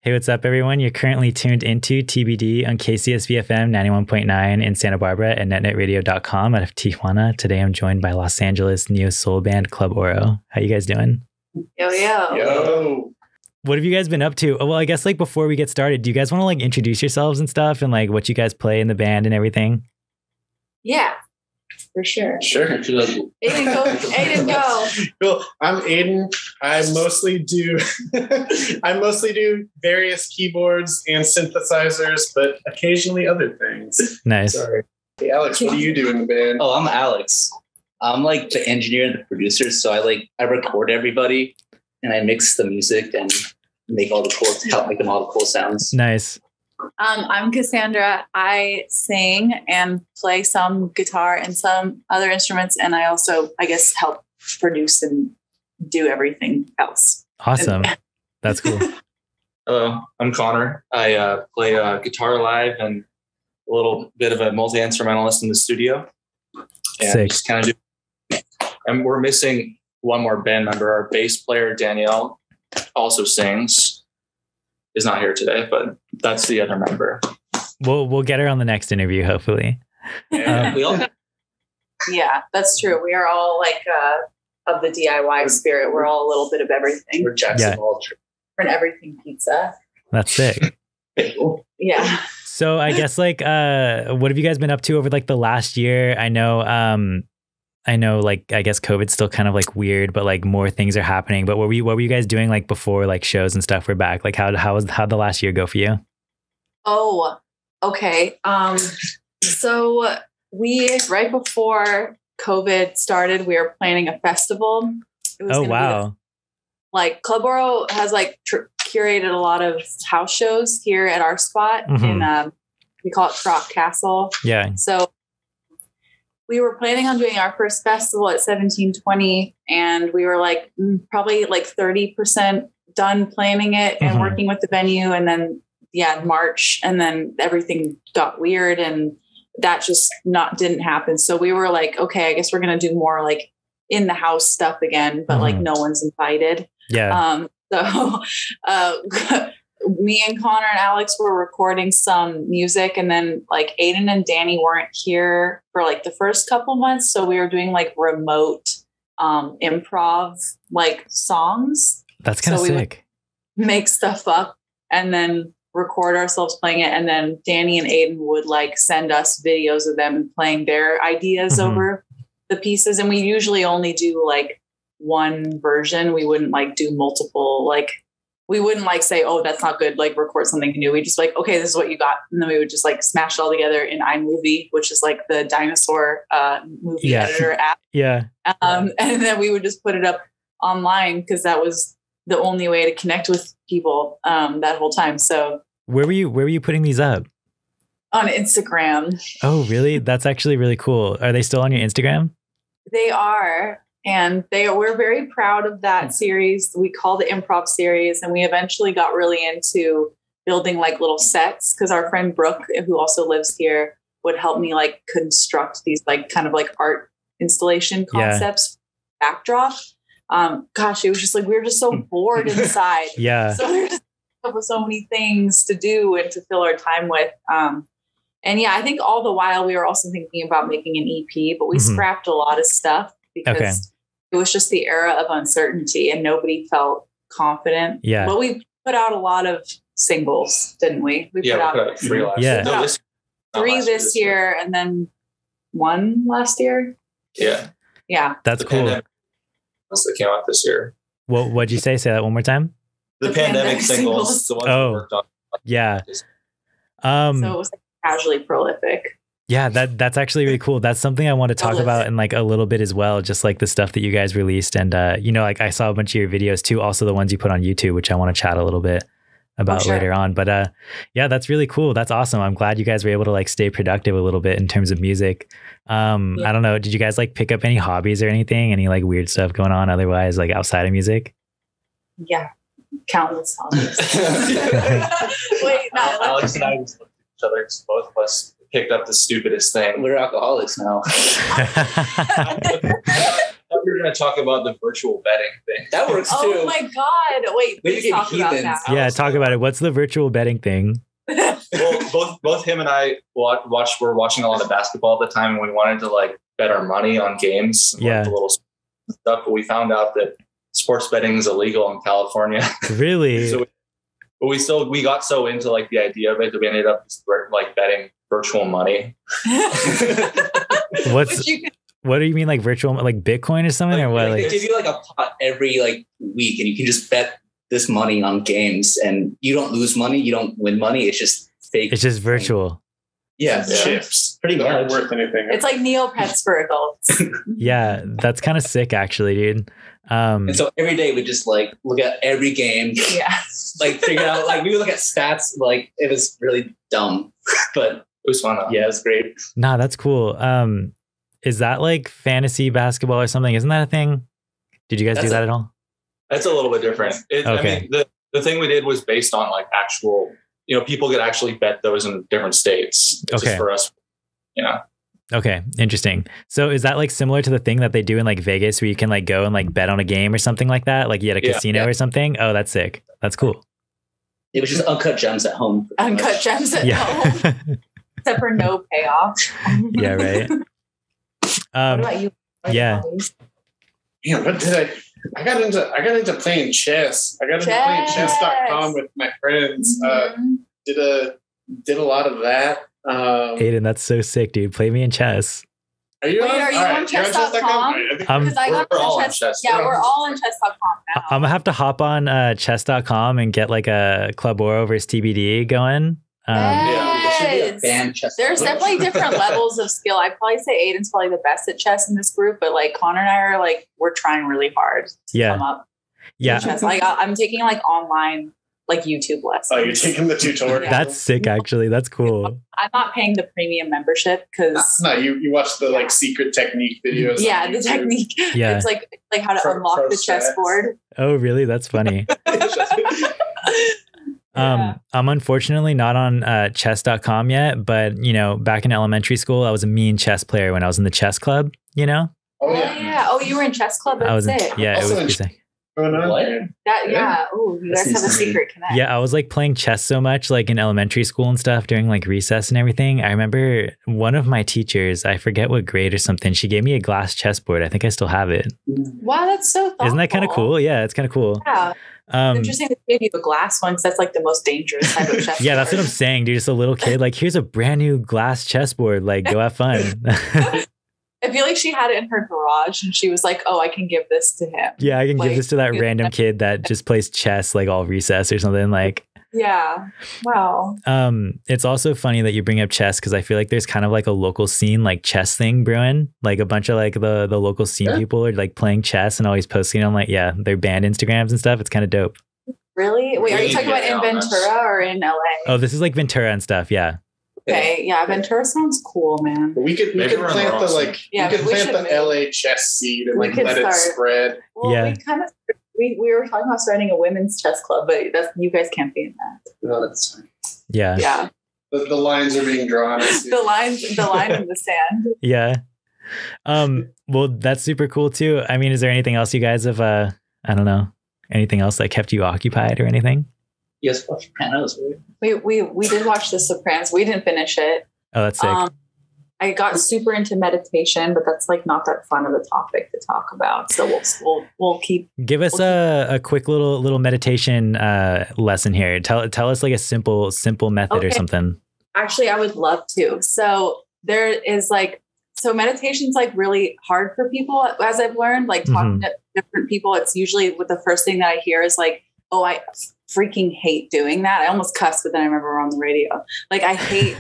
Hey, what's up, everyone? You're currently tuned into TBD on KCSB FM 91.9 in Santa Barbara and netnetradio.com out of Tijuana. Today, I'm joined by Los Angeles neo soul band Club Oro. How you guys doing? Yo. What have you guys been up to? Well, I guess like before we get started, do you guys want to like introduce yourselves and stuff and like what you guys play in the band and everything? Yeah, for sure. Sure. Aiden, go. Cool. I'm Aiden. I mostly do various keyboards and synthesizers, but occasionally other things. Nice. Sorry. Hey, Alex, what do you do in the band? Oh, I'm Alex. I'm like the engineer and the producer, so I record everybody and I mix the music and make all the help make them all the cool sounds. Nice. I'm Cassandra. I sing and play some guitar and some other instruments, and I also, I guess, help produce and do everything else. Awesome. That's cool. Hello, I'm Connor. I play guitar live and a little bit of a multi-instrumentalist in the studio. And Sick. just kind of and we're missing one more band member. Our bass player, Danielle, also sings. Is not here today, but that's the other member. We'll get her on the next interview, hopefully. Yeah, that's true. We are all like of the DIY spirit. We're all a little bit of everything. We're Jackson Hole. We're an everything pizza. That's sick. Yeah. So I guess like what have you guys been up to over like the last year? I know like I guess COVID's still kind of like weird, but like more things are happening. But what were you guys doing like before like shows and stuff were back? Like how'd the last year go for you? Oh, okay. So we right before COVID started, we were planning a festival. It was wow. Like Club Oro has like curated a lot of house shows here at our spot in we call it Croc Castle. Yeah. So we were planning on doing our first festival at 1720, and we were like probably like 30% done planning it and working with the venue. And then March, and then everything got weird and that just didn't happen. So we were like, okay, I guess we're going to do more like in the house stuff again, but like no one's invited. Yeah. So me and Connor and Alex were recording some music, and then like Aiden and Danny weren't here for like the first couple months. So we were doing like remote improv like songs. That's kind of sick. Make stuff up and then record ourselves playing it. And then Danny and Aiden would like send us videos of them playing their ideas over the pieces. And we usually only do like one version. We wouldn't like do multiple, like we wouldn't like say, oh, that's not good. Like record something new. We just like, okay, this is what you got. And then we would just like smash it all together in iMovie, which is like the dinosaur movie editor app. Yeah. And then we would just put it up online because that was the only way to connect with people that whole time. So where were you putting these up? On Instagram. Oh, really? That's actually really cool. Are they still on your Instagram? They are. And we're very proud of that series. We called it Improv Series, and we eventually got really into building like little sets because our friend Brooke, who also lives here, would help me like construct these like kind of like art installation concepts backdrop. Gosh, it was just like we were just so bored inside. Yeah. So we were just with so many things to do and to fill our time with. And yeah, I think all the while we were also thinking about making an EP, but we scrapped a lot of stuff because it was just the era of uncertainty and nobody felt confident. Yeah. But we put out a lot of singles, didn't we? We put out 3 last year. No, 3 this year and then 1 last year. Yeah. Yeah. That's cool. That came out this year. Well, what'd you say? Say that one more time. The pandemic singles. The ones we worked on. Yeah. So it was like casually prolific. Yeah, that's actually really cool. That's something I want to talk about in like a little bit as well. Just like the stuff that you guys released. And, like I saw a bunch of your videos too. Also the ones you put on YouTube, which I want to chat a little bit about later on. But yeah, that's really cool. That's awesome. I'm glad you guys were able to like stay productive a little bit in terms of music. I don't know. Did you guys like pick up any hobbies or anything? Any like weird stuff going on otherwise, like outside of music? Yeah. Countless hobbies. Wait, no. Alex and I just looked at each other because both of us picked up the stupidest thing. We're alcoholics now. going to talk about the virtual betting thing. That works too. Oh my God. Wait, We please get talk about heathens. that. Yeah, talk about it. What's the virtual betting thing? Well, both him and I were watching a lot of basketball at the time, and we wanted to like bet our money on games. And Yeah. the little stuff, but we found out that sports betting is illegal in California. Really? So we got so into like the idea of it that we ended up like betting virtual money. What do you mean, like virtual, like Bitcoin or something, or what? They Like, give you like a pot every like week, and you can just bet this money on games, and you don't lose money, you don't win money. It's just fake. it's just virtual. Yeah, Chips. pretty They aren't much. worth anything. It's like Neopets for adults. Yeah, that's kind of sick, actually, dude. And so every day we just like look at every game, Yeah. like figure out like we would look at stats. Like it was really dumb, but It was fun. yeah, it was great. Nah, that's cool. Is that like fantasy basketball or something? Isn't that a thing? Did you guys do That's that at all? It's a little bit different. Okay. I mean, the thing we did was based on like actual, people could actually bet those in different states. It's Okay. just for us, Okay, interesting. So is that like similar to the thing that they do in like Vegas where you can like go and like bet on a game or something like that? Like you at a Yeah. casino or something? Oh, that's sick. That's cool. It was just uncut gems at home. Uncut gems at home, Yeah. except for no payoff. Yeah, right. What about you? yeah. Damn, what did I got into playing chess. I got into playing chess.com with my friends. Mhm. Did a lot of that. Aiden, that's so sick, dude. Play me in chess. Are you Wait, on? are you All on right, you're chess.com? I think I'm- Because I got We're all on on chess. chess. Yeah, we're all on chess.com now. I'm gonna have to hop on chess.com and get like a Club Oro versus TBD going. There should be a Yes. band chess. There's definitely different levels of skill. I'd probably say Aiden's probably the best at chess in this group, but like Connor and I are like, we're trying really hard to Yeah. come up. Yeah, Chess. Like I'm taking like online, like YouTube lessons. Oh, you're taking the tutorial. that's sick, actually. That's cool. I'm not paying the premium membership because No, you watch the like secret technique videos. on yeah, the YouTube. technique. Yeah. It's like how to Pro unlock the stats. chessboard. Oh, really? That's funny. Yeah. I'm unfortunately not on chess.com yet, but back in elementary school, I was a mean chess player when I was in the chess club, Oh Oh yeah. yeah. Oh, you were in chess club. I was That's in, it. yeah, it Also was in pretty sick. Going on What? here. That Yeah. yeah. Oh, you That guys have a seems to be- secret connect. Yeah, I was like playing chess so much, like in elementary school and stuff during like recess and everything. I remember one of my teachers, I forget what grade or something, she gave me a glass chessboard. I think I still have it. Wow, that's so thoughtful. Isn't that kind of cool? Yeah, it's kind of cool. Yeah. It's interesting that they gave you a glass one because that's like the most dangerous type of chess. Yeah, that's what I'm saying, dude. Just a little kid, like, here's a brand new glass chessboard. Like, go have fun. I feel like she had it in her garage and she was like, "Oh, I can give this to him." Yeah, I can Like, give this to that yeah. random kid that just plays chess like all recess or something. Like, Yeah. Wow. it's also funny that you bring up chess because I feel like there's kind of like a local scene like chess thing brewing. Like a bunch of like the local scene people are like playing chess and always posting on like their band Instagrams and stuff. It's kind of dope. Really? Wait, are We you need talking to about get in on this. Ventura or in LA? Oh, this is like Ventura and stuff. Yeah. Okay. Yeah, Ventura sounds cool, man. But we could Maybe we're on the plant wrong the side. like Yeah, we could we plant should the LA chess seed and we like could let it start. spread. Well, Yeah. we were talking about starting a women's chess club, but you guys can't be in that. No, that's fine. Yeah. Yeah. The lines are being drawn. I see. The line in the sand. Yeah. Well, that's super cool too. I mean, is there anything else you guys have, I don't know, anything else that kept you occupied or anything? Yes, watch Panos. Right? We did watch The Sopranos. We didn't finish it. Oh, that's sick. I got super into meditation, but that's like not that fun of a topic to talk about. So we'll keep. Give us a quick little meditation lesson here. Tell us like a simple method or Okay. something. Actually, I would love to. So there is meditation's like really hard for people, as I've learned, like talking to different people. It's usually what the first thing that I hear is like, "Oh, I freaking hate doing that." I almost cussed, but then I remember we're on the radio. Like I hate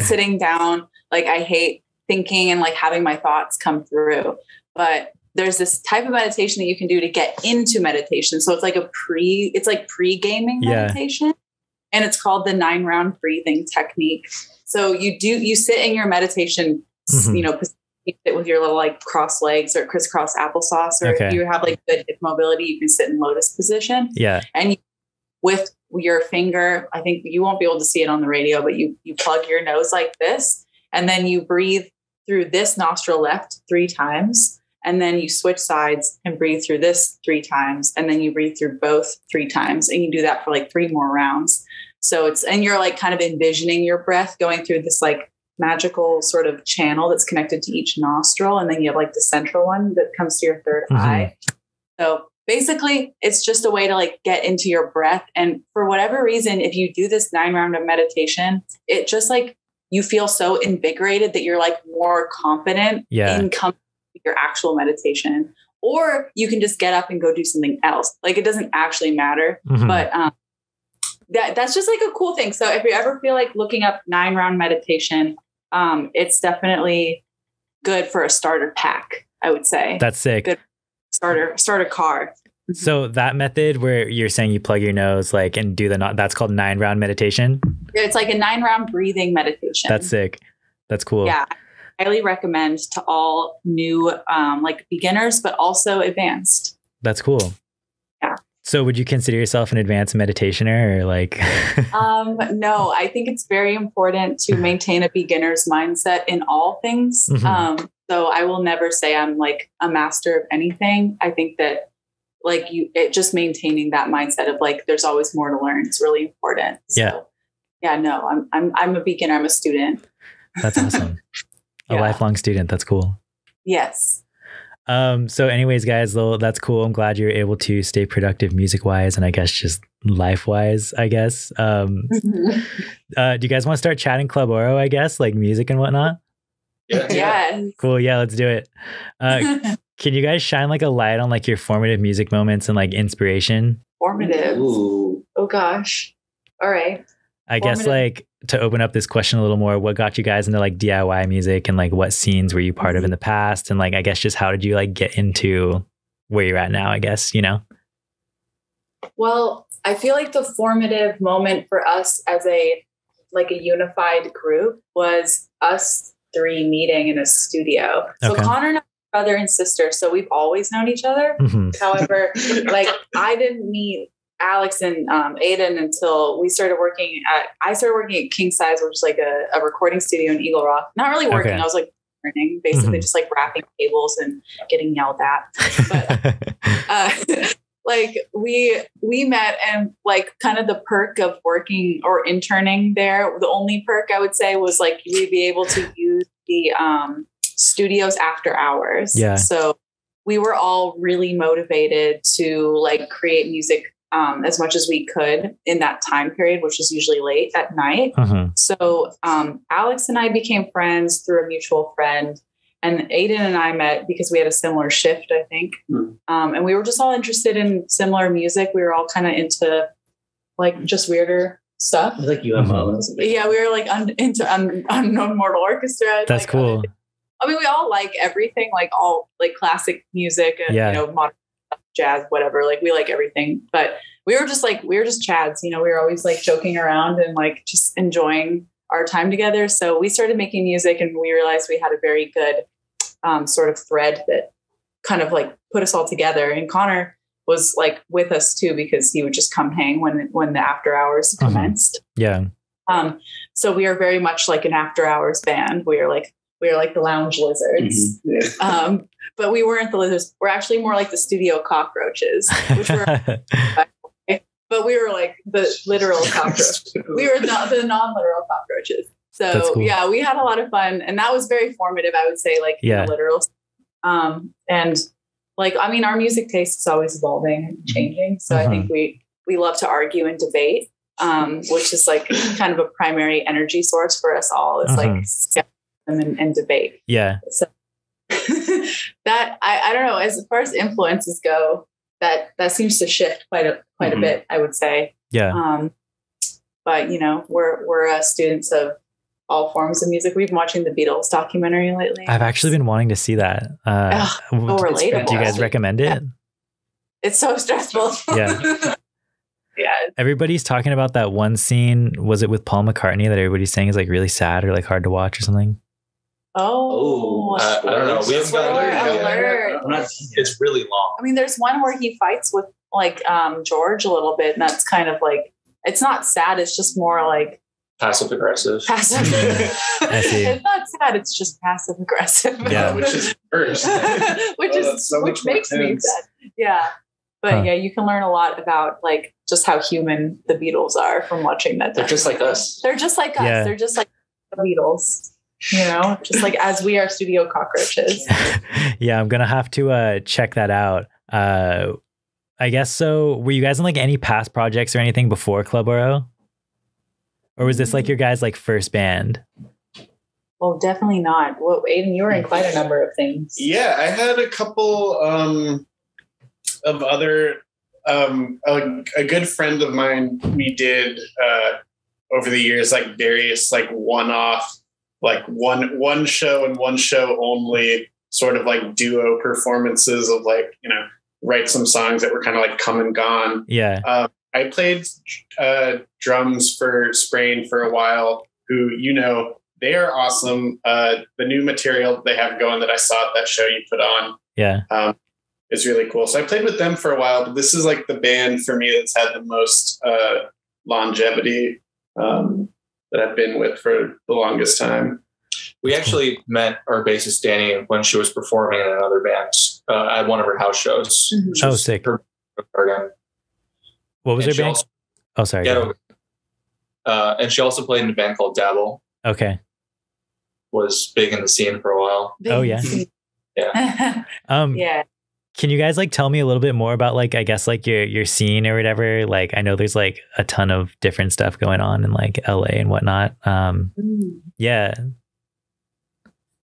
sitting down. Like I hate thinking and like having my thoughts come through. But there's this type of meditation that you can do to get into meditation. So it's like pre-gaming meditation. And it's called the 9-round breathing technique. So you sit in your meditation, you sit with your little like cross legs or crisscross applesauce, or if you have like good hip mobility, you can sit in lotus position. Yeah. And with your finger, I think you won't be able to see it on the radio, but you plug your nose like this, and then you breathe through this nostril left 3 times. And then you switch sides and breathe through this 3 times. And then you breathe through both 3 times. And you do that for like 3 more rounds. So and you're like kind of envisioning your breath going through this like magical sort of channel that's connected to each nostril. And then you have like the central one that comes to your third eye. So basically it's just a way to like get into your breath. And for whatever reason, if you do this 9 round of meditation, it just like, you feel so invigorated that you're like more confident in coming to your actual meditation. Or you can just get up and go do something else. Like it doesn't actually matter, but that's just like a cool thing. So if you ever feel like looking up 9 round meditation, it's definitely good for a starter pack, I would say. That's sick. Good starter car. So that method where you're saying you plug your nose like and do that's called 9 round meditation. It's like a 9 round breathing meditation. That's sick. That's cool. Yeah. I highly recommend to all new like beginners, but also advanced. That's cool. Yeah. So would you consider yourself an advanced meditationer or like? No, I think it's very important to maintain a beginner's mindset in all things. So I will never say I'm like a master of anything. I think that like just maintaining that mindset of like, there's always more to learn. It's really important. So, no, I'm a beginner. I'm a student. That's awesome. A lifelong student. That's cool. Yes. So anyways, guys, that's cool. I'm glad you're able to stay productive music wise and I guess just life wise, I guess. Do you guys want to start chatting Club Oro, I guess, like music and whatnot? Yeah. Cool. Yeah, let's do it. Can you guys shine like a light on like your formative music moments and like inspiration? Formative. Ooh. Oh gosh. All right. I guess like to open up this question a little more, what got you guys into like DIY music and like what scenes were you part of in the past? And like, I guess just how did you like get into where you're at now, I guess, you know? Well, I feel like the formative moment for us as a unified group was us 3 meeting in a studio. So Connor and I are brother and sister, so we've always known each other. However, like I didn't meet Alex and Aiden until I started working at King Size, which is like a recording studio in Eagle Rock. Not really working. I was like learning, basically just like wrapping cables and getting yelled at. But like we met, and like kind of the perk of working or interning there, the only perk I would say was like we'd be able to use the studios after hours. Yeah. So we were all really motivated to like create music as much as we could in that time period, which is usually late at night. So Alex and I became friends through a mutual friend, and Aiden and I met because we had a similar shift, I think. And we were just all interested in similar music. We were all kind of into like just weirder stuff. Like UMO. Yeah, we were like into Unknown Mortal Orchestra. That's like, cool. I mean, we all like everything, like all like classic music and, you know, modern jazz, whatever. Like we like everything, but we were just chads, you know, we were always like joking around and like just enjoying our time together. So we started making music, and we realized we had a very good sort of thread that kind of like put us all together. And Connor was like with us too, because he would just come hang when the after hours commenced. Yeah. So we are very much like an after hours band. We are like the lounge lizards. But we weren't the lizards. We're actually more like the studio cockroaches, which were, but we were like the literal cockroaches. We were not the non-literal cockroaches. So cool. Yeah, we had a lot of fun, and that was very formative, I would say, like the literal. And like, I mean, our music taste is always evolving and changing. So I think we love to argue and debate, which is like kind of a primary energy source for us all. It's like skepticism and debate. Yeah. So that I don't know, as far as influences go, that seems to shift quite a bit, I would say. Yeah. But you know, we're students of all forms of music. We've been watching the Beatles documentary lately. I've actually been wanting to see that. Relatable. Do you guys recommend it? Yeah. It's so stressful. Yeah. Yeah. Everybody's talking about that one scene. Was it with Paul McCartney that everybody's saying is like really sad or like hard to watch or something? I don't know. We haven't got alert. It's really long. I mean, there's one where he fights with like George a little bit, and that's kind of like, it's not sad. It's just more like Passive aggressive. Passive. I see. It's not sad. It's just passive aggressive. Yeah. Which is worse. which makes me sad. Yeah. But yeah, you can learn a lot about like just how human the Beatles are from watching that. They're just like us. They're just like us. Yeah. They're just like the Beatles. You know, just like as we are studio cockroaches. Yeah, I'm gonna have to check that out. I guess so. Were you guys in like any past projects or anything before Club Oro? Or was this like your guys' like first band? Well, definitely not. Well, Aiden, you were in quite a number of things. Yeah, I had a couple of other a good friend of mine. We did over the years like various like one-off, like one show and one show only sort of like duo performances of like, you know, write some songs that were kind of like come and gone. Yeah. I played drums for Sprain for a while, who, you know, they are awesome. The new material they have going that I saw at that show you put on. Yeah. It's really cool. So I played with them for a while, but this is like the band for me that's had the most longevity that I've been with for the longest time. We actually met our bassist Danny when she was performing in another band at one of her house shows. Mm-hmm. Oh, sick. What was her band? Oh, sorry. Yeah, and she also played in a band called Dabble. Okay. Was big in the scene for a while. Oh, yeah. Yeah. Yeah. Can you guys like tell me a little bit more about like, I guess like your scene or whatever? Like, I know there's like a ton of different stuff going on in like LA and whatnot. Yeah.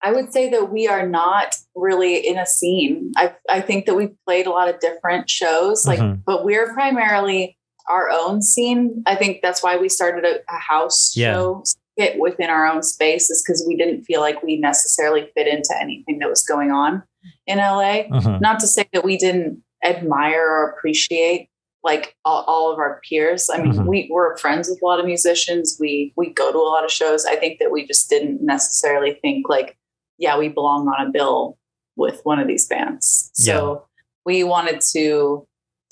I would say that we are not really in a scene. I think that we've played a lot of different shows, like, but we're primarily our own scene. I think that's why we started a house show fit within our own space, is because we didn't feel like we necessarily fit into anything that was going on in LA. Not to say that we didn't admire or appreciate like all of our peers. I mean, we're friends with a lot of musicians. We go to a lot of shows. I think that we just didn't necessarily think like, yeah, we belong on a bill with one of these bands. So we wanted to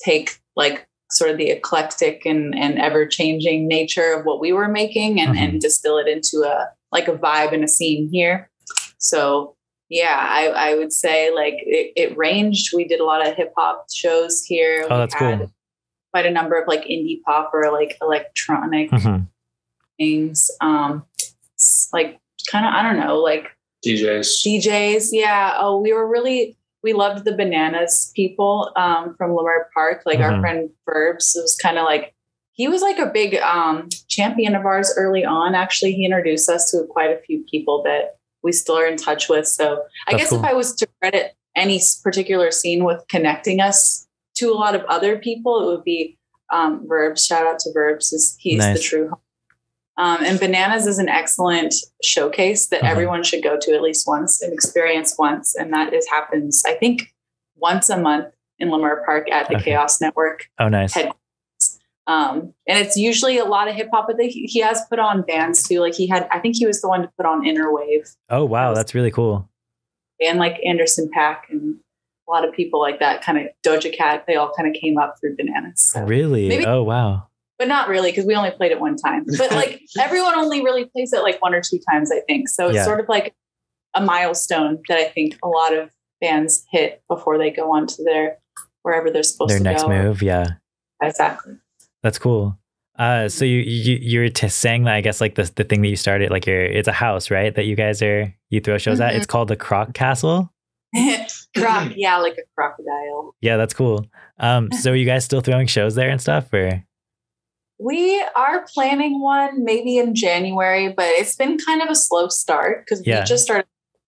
take like sort of the eclectic and ever-changing nature of what we were making and distill it into a vibe and a scene here. So yeah, I would say like it ranged. We did a lot of hip hop shows here. Oh, that's cool. Quite a number of like indie pop or like electronic things. Like kind of, I don't know, like DJs. Yeah. Oh, we loved the Bananas people from Lamar Park. Like our friend Verbs was kind of like, he was like a big champion of ours early on. Actually, he introduced us to quite a few people that we still are in touch with. So I guess if I was to credit any particular scene with connecting us to a lot of other people, it would be Verbs. Shout out to Verbs. He's the true home. And Bananas is an excellent showcase that everyone should go to at least once and experience once. And that happens, I think, once a month in Lamar Park at the Chaos Network. Oh, nice. And it's usually a lot of hip hop, but he has put on bands too. Like I think he was the one to put on Inner Wave. Oh, wow. That's really cool. And like Anderson .Paak and a lot of people like that, kind of Doja Cat, they all kind of came up through Bananas. So really? Oh, wow. But not really, because we only played it one time. But like everyone only really plays it like one or two times, I think. So it's sort of like a milestone that I think a lot of bands hit before they go on to wherever they're supposed to go. Their next move, yeah. Exactly. That's cool. So you were saying that, I guess, like the thing that you started, like it's a house, right? That you guys you throw shows at. It's called the Croc Castle. Croc, yeah, like a crocodile. Yeah, that's cool. So are you guys still throwing shows there and stuff, or? We are planning one maybe in January, but it's been kind of a slow start because we just started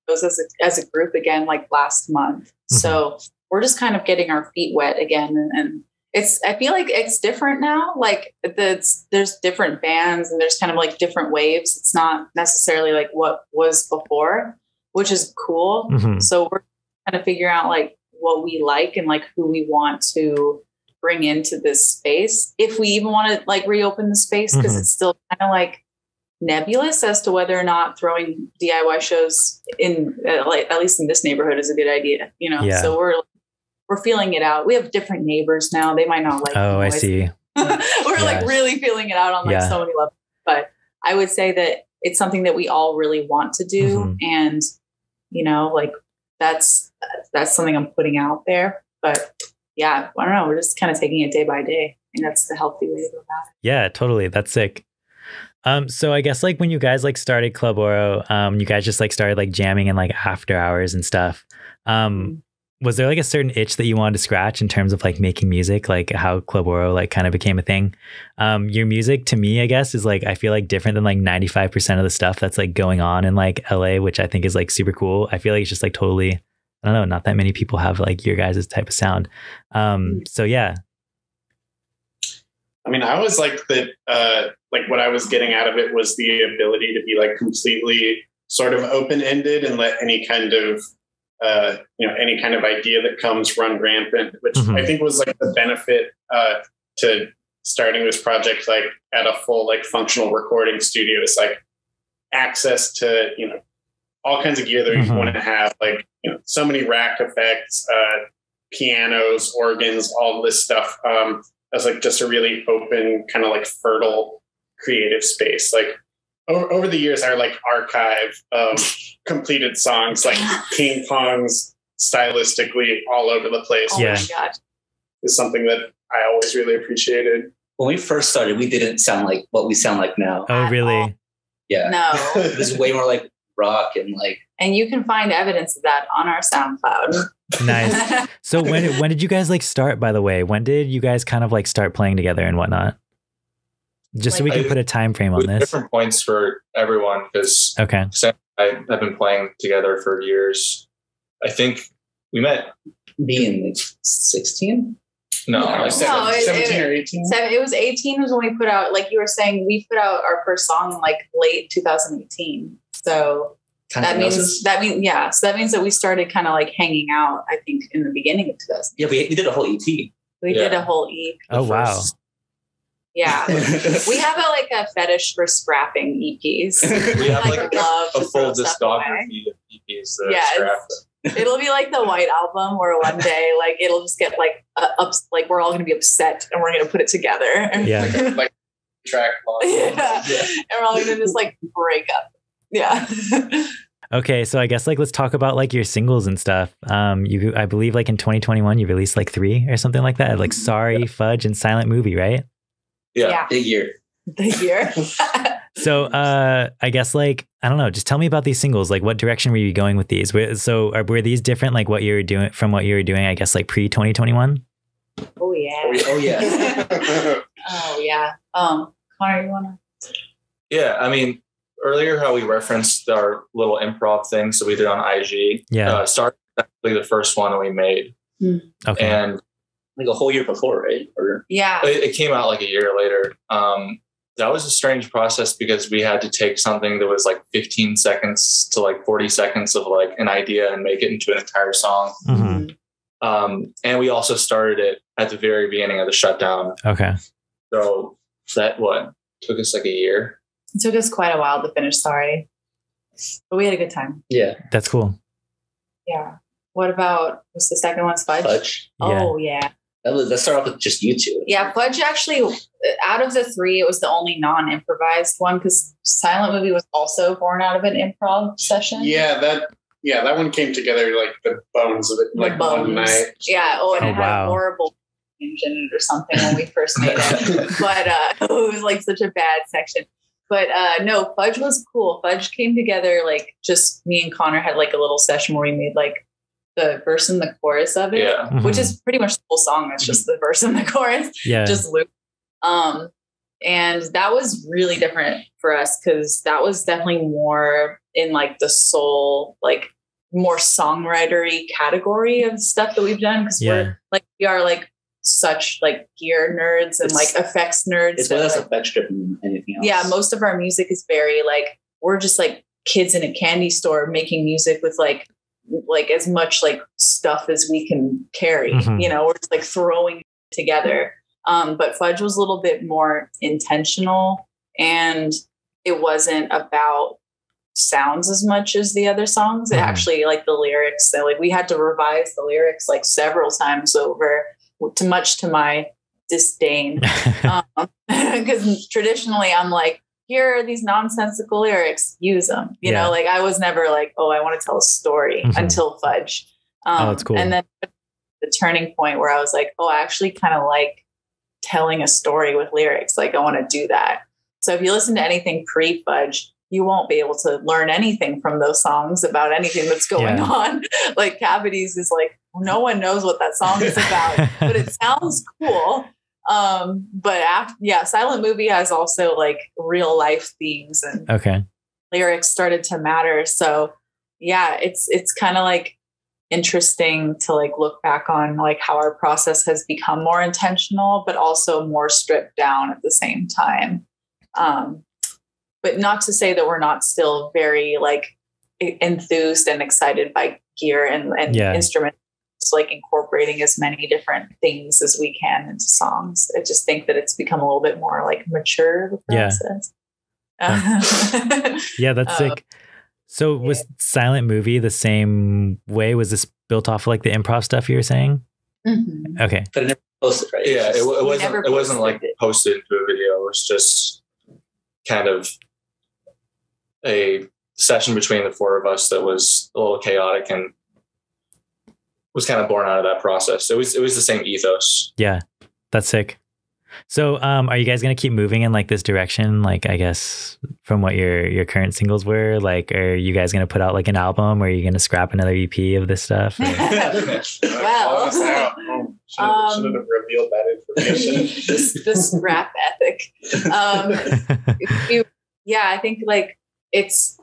those as a group again, like last month. So we're just kind of getting our feet wet again. And I feel like it's different now. Like there's different bands and there's kind of like different waves. It's not necessarily like what was before, which is cool. So we're kind of figuring out like what we like and like who we want to bring into this space, if we even want to like reopen the space, because it's still kind of like nebulous as to whether or not throwing DIY shows in like at least in this neighborhood is a good idea, you know. So we're feeling it out. We have different neighbors now. They might not like. Oh, I see. We're like really feeling it out on like so many levels. But I would say that it's something that we all really want to do. And, you know, like that's something I'm putting out there. But yeah, I don't know. We're just kind of taking it day by day. And that's the healthy way to go about it. Yeah, totally. That's sick. So I guess like when you guys like started Club Oro, you guys just like started like jamming in like after hours and stuff. Was there like a certain itch that you wanted to scratch in terms of like making music, like how Club Oro like kind of became a thing? Your music to me, I guess, is like, I feel like different than like 95% of the stuff that's like going on in like LA, which I think is like super cool. I feel like it's just like totally, I don't know, not that many people have like your guys' type of sound. So yeah. I mean, I was like like what I was getting out of it was the ability to be like completely sort of open-ended and let any kind of, any kind of idea that comes run rampant, which I think was like the benefit to starting this project, like at a full, like functional recording studio, is like access to, all kinds of gear that you want to have, like, so many rack effects, pianos, organs, all this stuff. As like just a really open, kind of like fertile creative space. Like over the years, our like archive of completed songs, like ping pongs stylistically all over the place. Oh my God. Is something that I always really appreciated. When we first started, we didn't sound like what we sound like now. Oh, really? Yeah. No. This is way more like rock and like. And you can find evidence of that on our SoundCloud. Nice. So when did you guys like start, by the way? When did you guys kind of like start playing together and whatnot? Just so we can put a time frame on this. Different points for everyone, because Cassandra and I have been playing together for years. I think we met being like 16. No, 17 or 18. It was 18 was when we put out, like you were saying, we put out our first song in like late 2018. So that means So that means that we started kind of like hanging out, I think, in the beginning of 2000. Yeah, we did a whole EP. We did a whole EP. Oh, wow. Yeah. We have a fetish for scrapping EPs. We have like a full discography of EPs that are scrapped. It'll be like the White Album where one day like it'll just get like like we're all going to be upset and we're going to put it together. Yeah. like track long. Yeah. And we're all going to just like break up. Yeah. Okay, so I guess like let's talk about like your singles and stuff. I believe like in 2021 you released like 3 or something like that. Like Sorry, Fudge, and Silent Movie, right? Yeah. Big year. Big year. So I guess like I don't know, just tell me about these singles. Like what direction were you going with these? Were these different like what you were doing from what you were doing, I guess, like pre-2021? Oh yeah. Oh yeah. Oh yeah. Connor, you wanna? Yeah, I mean, earlier how we referenced our little improv thing, so we did on IG. Yeah. Started actually the first one we made. Okay. And like a whole year before, right? Or yeah. It came out like a year later. That was a strange process because we had to take something that was like 15 seconds to like 40 seconds of like an idea and make it into an entire song. And we also started it at the very beginning of the shutdown. Okay. So that took us like a year. It took us quite a while to finish Sorry, but we had a good time. Yeah. That's cool. Yeah. What about, what's the second one? Fudge. Oh yeah. Let's start off with just you two. Yeah, Fudge actually, out of the 3, it was the only non-improvised one because Silent Movie was also born out of an improv session. Yeah, that one came together like the bones of it, like one night. Yeah. And it had a horrible change in it or something when we first made it, but it was like such a bad section. But no, Fudge was cool. Fudge came together like just me and Connor had like a little session where we made like the verse and the chorus of it, which is pretty much the whole song. It's just the verse and the chorus, just loop. And that was really different for us because that was definitely more in like the soul, like more songwritery category of stuff that we've done. Because we are like such like gear nerds and like effects nerds. It's less effects driven than anything else. Yeah, most of our music is very like we're just like kids in a candy store making music with like as much like stuff as we can carry. We're just like throwing it together. But Fudge was a little bit more intentional, and it wasn't about sounds as much as the other songs. It actually like the lyrics, so like we had to revise the lyrics like several times over, much to my disdain. Because traditionally I'm like, here are these nonsensical lyrics, use them. You know, like I was never like, oh, I want to tell a story until Fudge. That's cool. And then the turning point where I was like, oh, I actually kind of like telling a story with lyrics. Like I want to do that. So if you listen to anything pre-Fudge, you won't be able to learn anything from those songs about anything that's going on. Like Cavities is like, no one knows what that song is about, but it sounds cool. But after, Silent Movie has also like real life themes and lyrics started to matter. So yeah, it's kind of like interesting to like look back on like how our process has become more intentional, but also more stripped down at the same time. But not to say that we're not still very like enthused and excited by gear and instruments, like incorporating as many different things as we can into songs. I just think that it's become a little bit more like mature, the process. That's sick. So was Silent Movie the same way? Was this built off of like the improv stuff you were saying? Mm-hmm. Okay. But it never posted, right? Yeah, it wasn't like posted into a video. It was just kind of a session between the four of us that was a little chaotic and was kind of born out of that process. It was the same ethos. Yeah, that's sick. So are you guys going to keep moving in like this direction? Like, I guess from what your current singles were, like, are you guys going to put out like an album or are you going to scrap another EP of this stuff? Well, should have revealed that information. the scrap ethic. I think like it's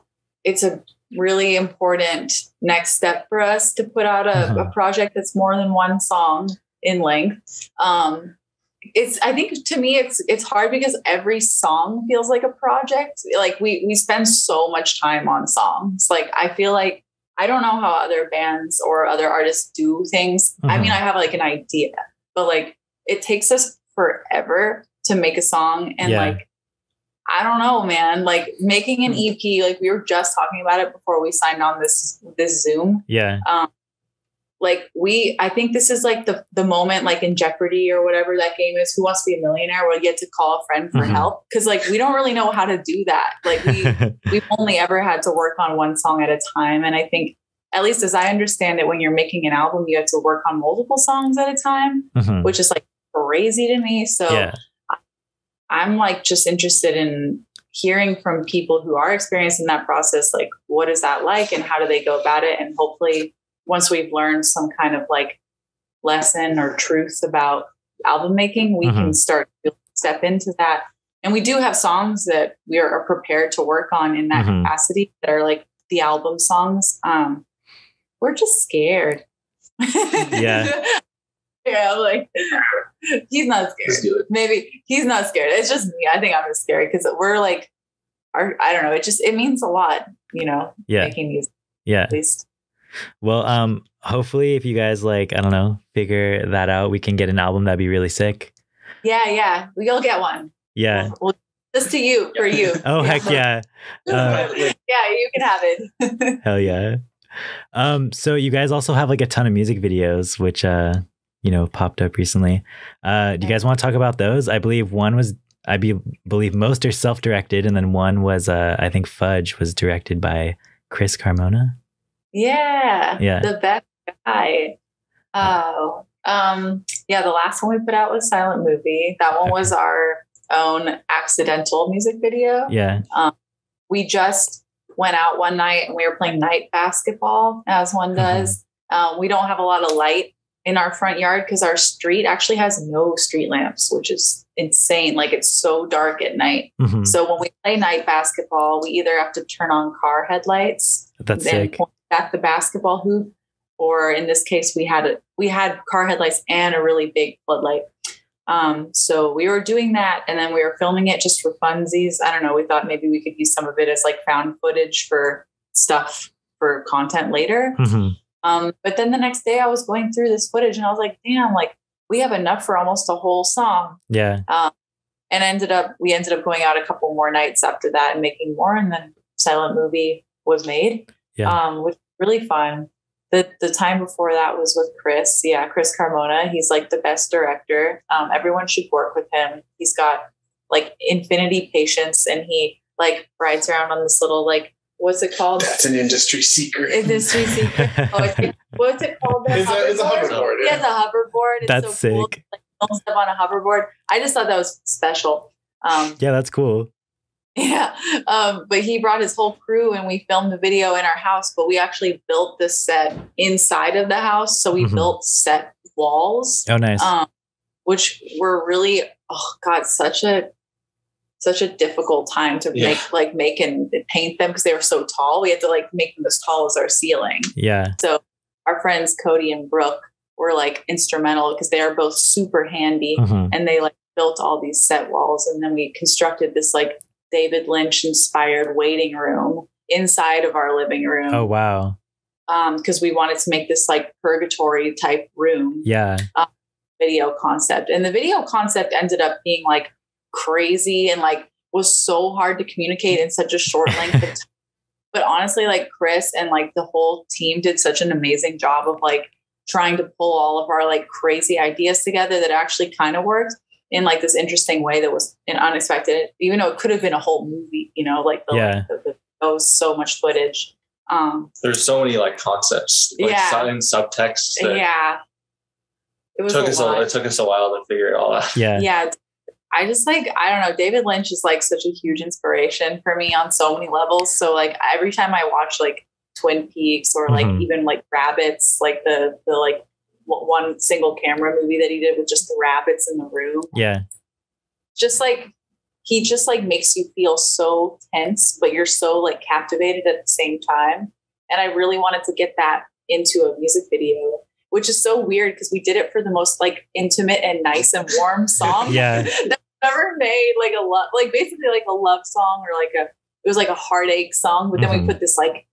a really important next step for us to put out a project that's more than one song in length. I think to me it's hard because every song feels like a project. Like we spend so much time on songs. Like I feel like I don't know how other bands or other artists do things. I mean, I have like an idea, but like it takes us forever to make a song. And like, I don't know, man, like making an EP, like we were just talking about it before we signed on this Zoom. Yeah. I think this is like the moment, like in Jeopardy or whatever that game is, Who Wants to Be a Millionaire, where you get to call a friend for help. Cause like, we don't really know how to do that. Like we've only ever had to work on one song at a time. And I think, at least as I understand it, when you're making an album, you have to work on multiple songs at a time, which is like crazy to me. So I'm like just interested in hearing from people who are experiencing that process. Like, what is that like and how do they go about it? And hopefully once we've learned some kind of like lesson or truth about album making, we can start to step into that. And we do have songs that we are prepared to work on in that capacity that are like the album songs. We're just scared. Yeah. Yeah, I'm like, he's not scared. Maybe he's not scared. It's just me. I think I'm just scared because we're like, I don't know. It means a lot, you know, making music. Yeah. At least. Well, hopefully if you guys like, I don't know, figure that out, we can get an album. That'd be really sick. Yeah. We'll get one. Yeah. We'll just to you, for you. Oh, heck yeah. Yeah, you can have it. Hell yeah. So you guys also have like a ton of music videos, which, popped up recently. Do you guys want to talk about those? I believe believe most are self-directed. And then one was, I think Fudge was directed by Chris Carmona. Yeah. The best guy. Oh, the last one we put out was Silent Movie. That one was our own accidental music video. Yeah. We just went out one night and we were playing night basketball, as one does. We don't have a lot of light in our front yard because our street actually has no street lamps, which is insane. Like it's so dark at night. So when we play night basketball, we either have to turn on car headlights and point back the basketball hoop, or in this case, we had car headlights and a really big floodlight. So we were doing that and then we were filming it just for funsies. I don't know. We thought maybe we could use some of it as like found footage for stuff for content later. But then the next day I was going through this footage and I was like, damn, like we have enough for almost a whole song. Yeah. And we ended up going out a couple more nights after that and making more. And then Silent Movie was made, which was really fun. The time before that was with Chris. Yeah. Chris Carmona. He's like the best director. Everyone should work with him. He's got like infinity patience, and he like rides around on this little like, what's it called? That's an industry secret. Industry secret. What's it called? It's a hoverboard. Yeah, it's a hoverboard. It's That's so sick. cool. Like, film stuff on a hoverboard. I just thought that was special. Yeah, that's cool. Yeah. But he brought his whole crew and we filmed the video in our house, but we actually built this set inside of the house. So we built set walls. Oh, nice. Which were really, oh God, such a difficult time to make and paint them because they were so tall. We had to like make them as tall as our ceiling. Yeah. So our friends Cody and Brooke were like instrumental because they are both super handy and they like built all these set walls. And then we constructed this like David Lynch inspired waiting room inside of our living room. Oh, wow. Because we wanted to make this like purgatory type room. Yeah. Video concept. And the video concept ended up being like crazy and like was so hard to communicate in such a short length of time. But honestly, like Chris and like the whole team did such an amazing job of like trying to pull all of our like crazy ideas together that actually kind of worked in like this interesting way that was unexpected, even though it could have been a whole movie, you know, like the was so much footage. There's so many like concepts, like in subtext. It took us a while to figure it all out. Yeah. I just like, I don't know. David Lynch is like such a huge inspiration for me on so many levels. So like every time I watch like Twin Peaks or like even like Rabbits, like the like one single camera movie that he did with just the rabbits in the room. Yeah. Just like, he just like makes you feel so tense, but you're so like captivated at the same time. And I really wanted to get that into a music video, which is so weird because we did it for the most like intimate and nice and warm song. That's never made like a love, like basically like a love song or like it was like a heartache song. But then we put this like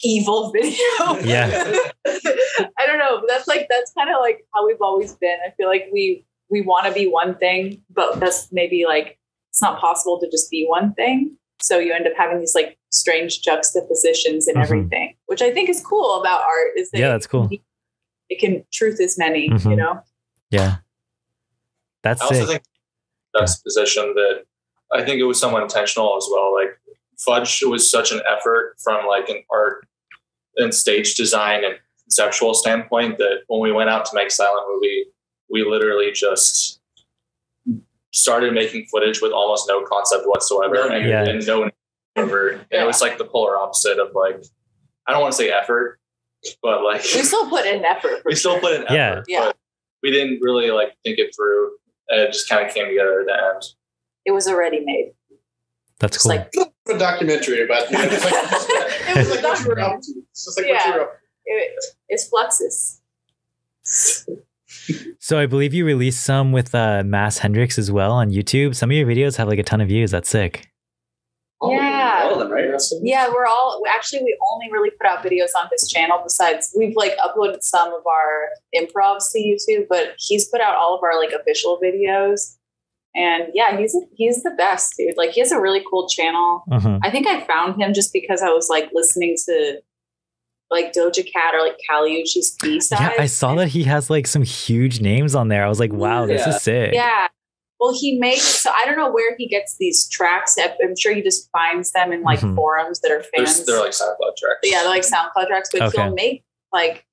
evil video. I don't know. But that's kind of like how we've always been. I feel like we want to be one thing, but that's maybe like, it's not possible to just be one thing. So you end up having these like strange juxtapositions in everything, which I think is cool about art is that that's cool. It can truth is many, you know? Yeah. That's I also think juxtaposition that I think it was somewhat intentional as well. Like Fudge was such an effort from like an art and stage design and conceptual standpoint that when we went out to make Silent Movie, we literally just started making footage with almost no concept whatsoever and no over. And it was like the polar opposite of like, I don't want to say effort, but like we still put in effort. Put in effort. But we didn't really like think it through. And it just kind of came together at the end. It was already made. That's cool. Like a documentary about it. It was like what you were up to. It's just like what you were up to. It's Fluxus. So I believe you released some with Mass Hendrix as well on YouTube. Some of your videos have like a ton of views. That's sick. All of them, right? Yeah, we only really put out videos on his channel. Besides, we've like uploaded some of our improvs to YouTube, but he's put out all of our like official videos. And yeah, he's the best, dude. Like he has a really cool channel. I think I found him just because I was like listening to like Doja Cat or like Caliucci's B-sides. Yeah, I saw that he has like some huge names on there. I was like, wow, this is sick. Yeah. Well, so I don't know where he gets these tracks. I'm sure he just finds them in like forums that are fans. They're like SoundCloud tracks. Yeah, they're like SoundCloud tracks, but he'll make like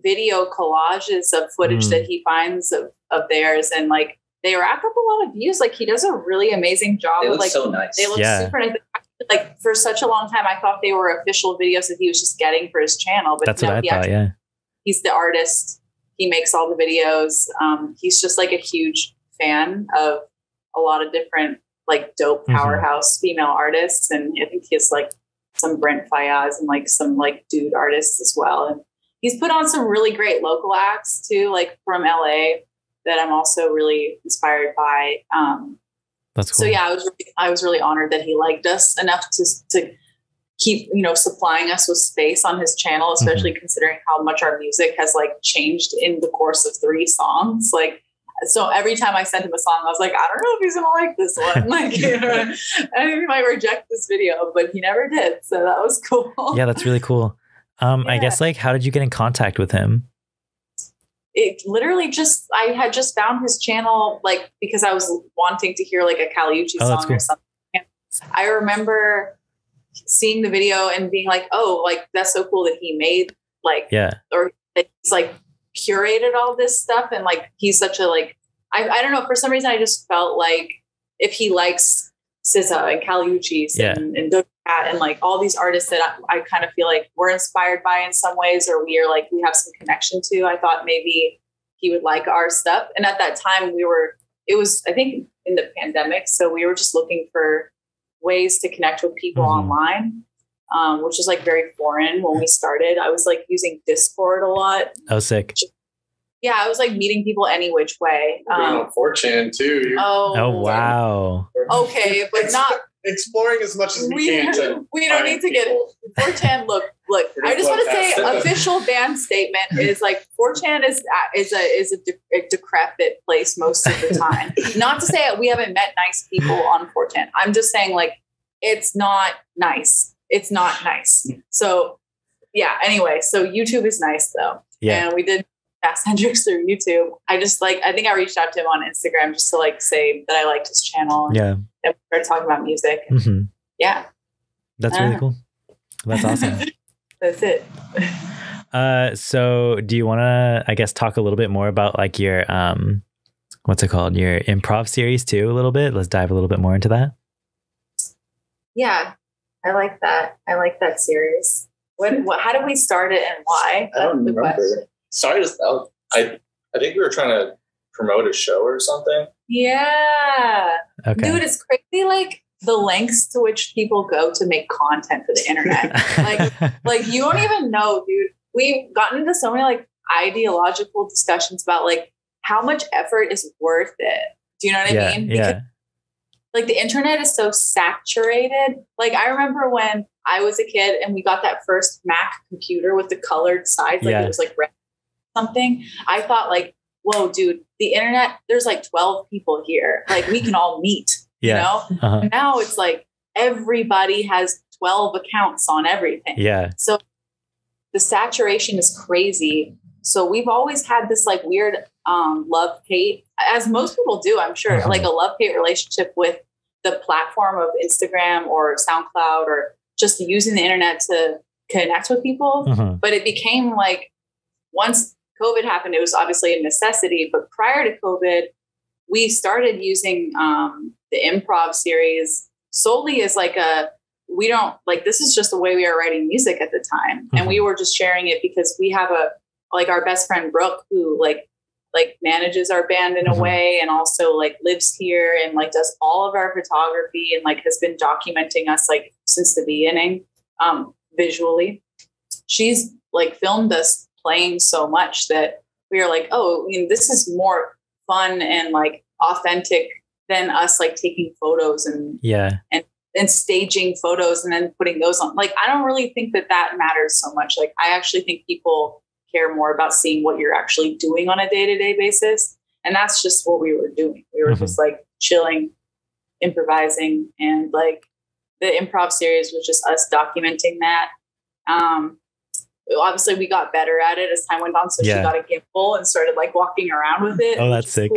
video collages of footage that he finds of theirs, and like they rack up a lot of views. Like he does a really amazing job. They look like so nice. They look super nice. Like for such a long time, I thought they were official videos that he was just getting for his channel. But that's what I thought. Yeah, he's the artist. He makes all the videos. He's just like a huge fan of a lot of different like dope powerhouse female artists, and I think he has like some Brent Fayez and like some like dude artists as well. And he's put on some really great local acts too, like from LA that I'm also really inspired by. That's cool. So yeah, I was really honored that he liked us enough to keep, supplying us with space on his channel, especially considering how much our music has like changed in the course of 3 songs. Like, so every time I sent him a song, I was like, I don't know if he's going to like this one. Like, I think he might reject this video, but he never did. So that was cool. Yeah, that's really cool. I guess like, how did you get in contact with him? it literally just, I had just found his channel, like, because I was wanting to hear like a Caliucci song cool. or something. I remember seeing the video and being like, oh, like, that's so cool that he made like, or that he's like curated all this stuff. And like, he's such a, like, I don't know, for some reason, I just felt like if he likes SZA and Caliucci and Doja Cat and like all these artists that I kind of feel like we're inspired by in some ways, or we have some connection to, I thought maybe he would like our stuff. And at that time it was, I think, in the pandemic. So we were just looking for ways to connect with people online, which is like very foreign when we started. I was like using Discord a lot. Oh, sick. Yeah, I was like meeting people any which way. 4chan too. Oh, wow. Okay, but not exploring as much as we can. We don't need to get 4chan. Look. I just want to say, official ban statement is like 4chan is a decrepit place most of the time. Not to say we haven't met nice people on 4chan. I'm just saying, like, it's not nice. It's not nice. So yeah. Anyway, so YouTube is nice though. Yeah, and we did Fast Hendrix through YouTube. I think I reached out to him on Instagram just to like say that I liked his channel. Yeah. And we started talking about music. Yeah. That's really cool. That's awesome. That's it. So do you want to, I guess, talk a little bit more about like your, what's it called? Your improv series too, a little bit. Let's dive a little bit more into that. Yeah. I like that. I like that series. How did we start it and why? I don't remember. Sorry, I think we were trying to promote a show or something. Yeah. Okay. Dude, it's crazy, like the lengths to which people go to make content for the internet. like you don't even know, dude. We've gotten into so many like ideological discussions about like how much effort is worth it. Do you know what I mean? Because, like, the internet is so saturated. Like, I remember when I was a kid and we got that first Mac computer with the colored sides, like it was like red something. I thought like, whoa, dude, the internet, there's like 12 people here. Like, we can all meet, you know? And now it's like everybody has 12 accounts on everything. Yeah. So the saturation is crazy. So we've always had this like weird love-hate, as most people do, I'm sure, like a love-hate relationship with the platform of Instagram or SoundCloud or just using the internet to connect with people. But it became like, once COVID happened, it was obviously a necessity. But prior to COVID, we started using the Improv Series solely as like this is just the way we are writing music at the time. And we were just sharing it because we have our best friend Brooke, who like manages our band in a way, and also like lives here and like does all of our photography and like has been documenting us like since the beginning, visually. She's like filmed us playing so much that we are like, oh, I mean, this is more fun and like authentic than us like taking photos and staging photos and then putting those on. Like, I don't really think that matters so much. Like, I actually think people care more about seeing what you're actually doing on a day-to-day basis. And that's just what we were doing. We were just like chilling, improvising, and like the Improv Series was just us documenting that. Obviously we got better at it as time went on. So she got a gimbal and started like walking around with it. Oh, that's sick.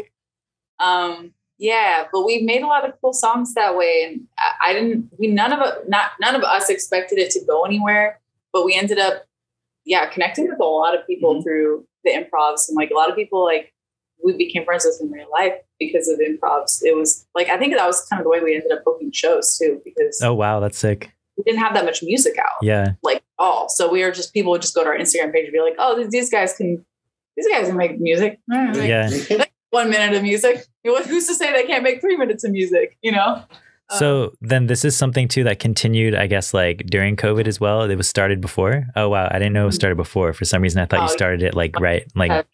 Cool. Yeah, but we made a lot of cool songs that way. And none of us expected it to go anywhere, but we ended up, connecting with a lot of people through the improvs. And like a lot of people, like, we became friends with in real life because of improvs. It was like, I think that was kind of the way we ended up booking shows too, because oh wow, that's sick. We didn't have that much music out. Yeah. Like all. So we were just, people would just go to our Instagram page and be like, oh, these guys can make music. Like 1 minute of music. Who's to say they can't make 3 minutes of music, you know? So then this is something too that continued, I guess, like during COVID as well. It was started before. Oh wow, I didn't know it was started before. For some reason, I thought you started it like right, like.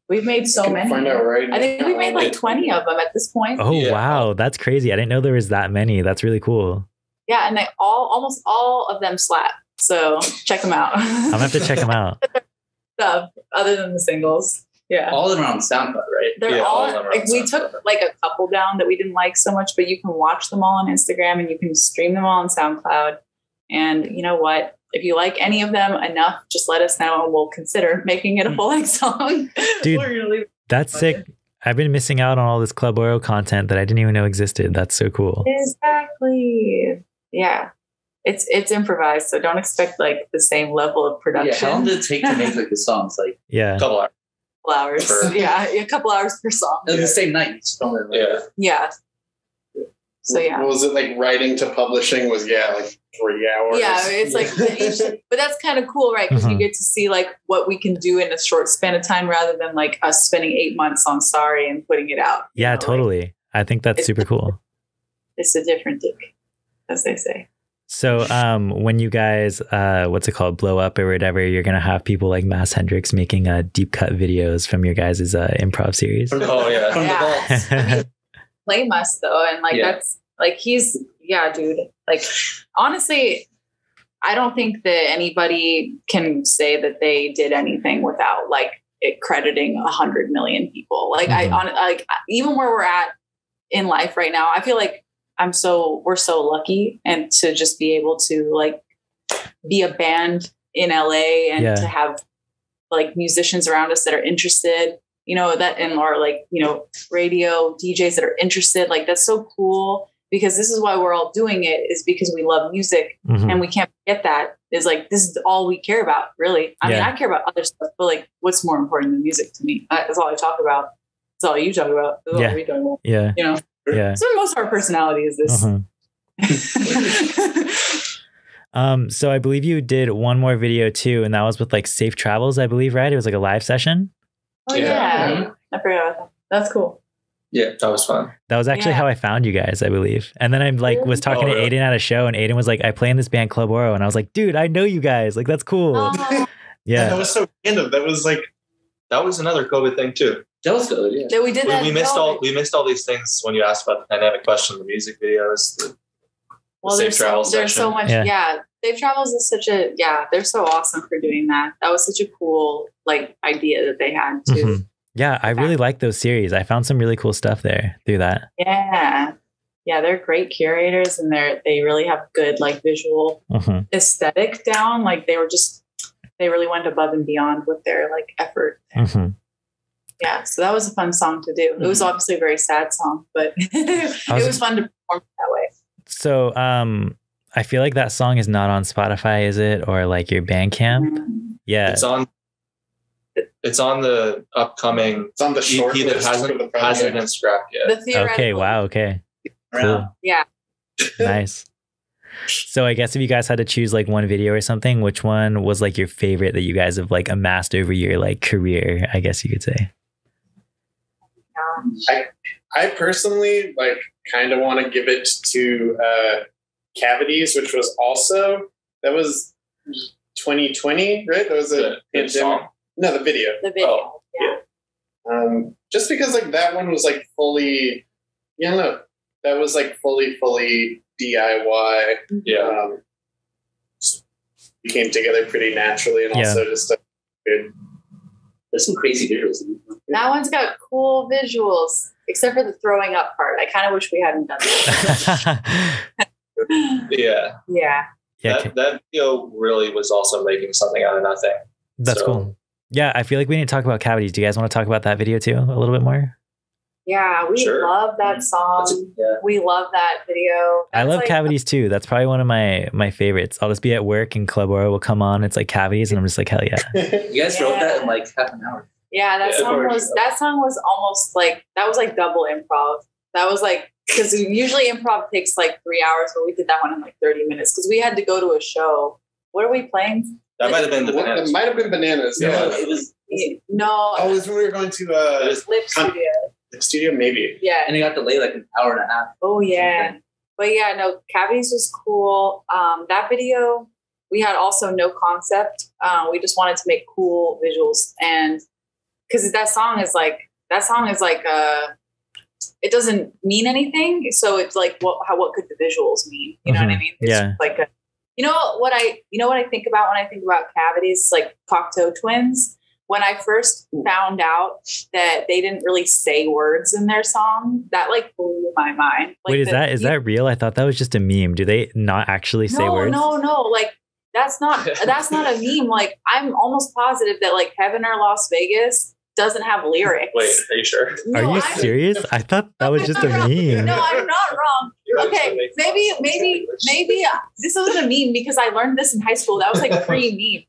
We've made so many. Find out right I think we made like 20 of them at this point. Oh wow, that's crazy! I didn't know there was that many. That's really cool. Yeah, and almost all of them slap. So check them out. I'm gonna have to check them out. Stuff other than the singles. Yeah. All of them are on SoundCloud, right? They're all like, we took like a couple down that we didn't like so much, but you can watch them all on Instagram and you can stream them all on SoundCloud. And you know what? if you like any of them enough, just let us know and we'll consider making it a full-length song. Dude, that's sick. I've been missing out on all this Club Oro content that I didn't even know existed. That's so cool. Exactly. Yeah. It's improvised, so don't expect like the same level of production. Yeah, how long did it take to make like the songs? Like Yeah. A couple hours. Yeah, a couple hours per song. the same night. Just film it later. Yeah. So yeah. What was it like? Writing to publishing was like 3 hours. Yeah, it's like, but that's kind of cool, right? Because you get to see like what we can do in a short span of time, rather than like us spending 8 months on Sorry and putting it out. Yeah, totally. Like, I think that's super cool. It's a different dick, as they say. So when you guys, what's it called, blow up or whatever, you're going to have people like Mass Hendricks making deep cut videos from your guys' improv series. Oh, yeah. From the vaults. I mean, blame us though. And like, that's like, dude, like, honestly, I don't think that anybody can say that they did anything without like it crediting 100 million people. Like like even where we're at in life right now, I feel like we're so lucky and to just be able to like be a band in LA and to have like musicians around us that are interested, that, and or like, radio DJs that are interested. Like that's so cool, because this is why we're all doing it, is because we love music and we can't forget that. Is like, this is all we care about, really. I mean, I care about other stuff, but like what's more important than music to me? That's all I talk about. That's all you talk about. That's all we talk about. Yeah. Yeah. So most of our personality is this. So I believe you did one more video too, and that was with like Safe Travels, I believe, right? It was like a live session. Oh yeah. I forgot about that. That's cool. Yeah, that was fun. That was actually how I found you guys, I believe. And then I like was talking to Aiden at a show, and Aiden was like, I play in this band Club Oro, and I was like, dude, I know you guys. Like that's cool. Yeah. That was so random. That was another COVID thing too. That was good. Yeah. We did that. We missed all these things when you asked about the pandemic question, the music videos, the Safe Travels. There's so much. Yeah. Safe Travels is such a, they're so awesome for doing that. That was such a cool like idea that they had too. Yeah. I really like those series. I found some really cool stuff there through that. Yeah. Yeah. They're great curators, and they really have good like visual aesthetic down. Like they really went above and beyond with their like effort. Yeah, so that was a fun song to do. It was obviously a very sad song, but it was fun to perform that way. So I feel like that song is not on Spotify, is it? Or like your Bandcamp? Yeah. It's on the upcoming the short EP that hasn't been scrapped yet. Okay, wow, okay. Cool. Yeah. Nice. So I guess if you guys had to choose like one video or something, which one was like your favorite that you guys have like amassed over your like career, I guess you could say? I personally like kind of want to give it to Cavities, which was that was 2020, right? That was a pandemic. No, the video. The video. Just because like that one was like fully, that was like fully DIY. Yeah. We came together pretty naturally, and also just good. There's some crazy visuals. That one's got cool visuals, except for the throwing up part. I kind of wish we hadn't done that. Yeah. That video really was also making something out of nothing. That's cool. Yeah, I feel like we need to talk about Cavities. Do you guys want to talk about that video too a little bit more? Yeah, we love that song. We love that video. I love Cavities too. That's probably one of my favorites. I'll just be at work and Club Oro will come on. It's like Cavities, and I'm just like, hell yeah. You guys wrote that in like half an hour. Yeah, that song was almost like, that was like double improv. That was like, because usually improv takes like 3 hours, but we did that one in like 30 minutes because we had to go to a show. What are we playing? That might have been the Bananas. It might have been Bananas. Yeah, it was. No. Oh, it was when we were going to Lip Studio. Studio, maybe. Yeah. And it got delayed like an hour and a half. Oh, yeah. But yeah, no, Cavities was cool. That video, we had also no concept. We just wanted to make cool visuals. And because that song is like, it doesn't mean anything. So it's like, what could the visuals mean? You know what I mean? It's like you know what I think about when I think about Cavities, like Cocteau Twins. When I first found out that they didn't really say words in their song, that like blew my mind. Like, wait, is that real? I thought that was just a meme. Do they not actually say words? No. Like that's not a meme. Like, I'm almost positive that like Heaven or Las Vegas doesn't have lyrics. Wait, are you sure? Are you serious? I thought that was just a meme. No, I'm not wrong. Okay, maybe this wasn't a meme because I learned this in high school. That was like pre-memes.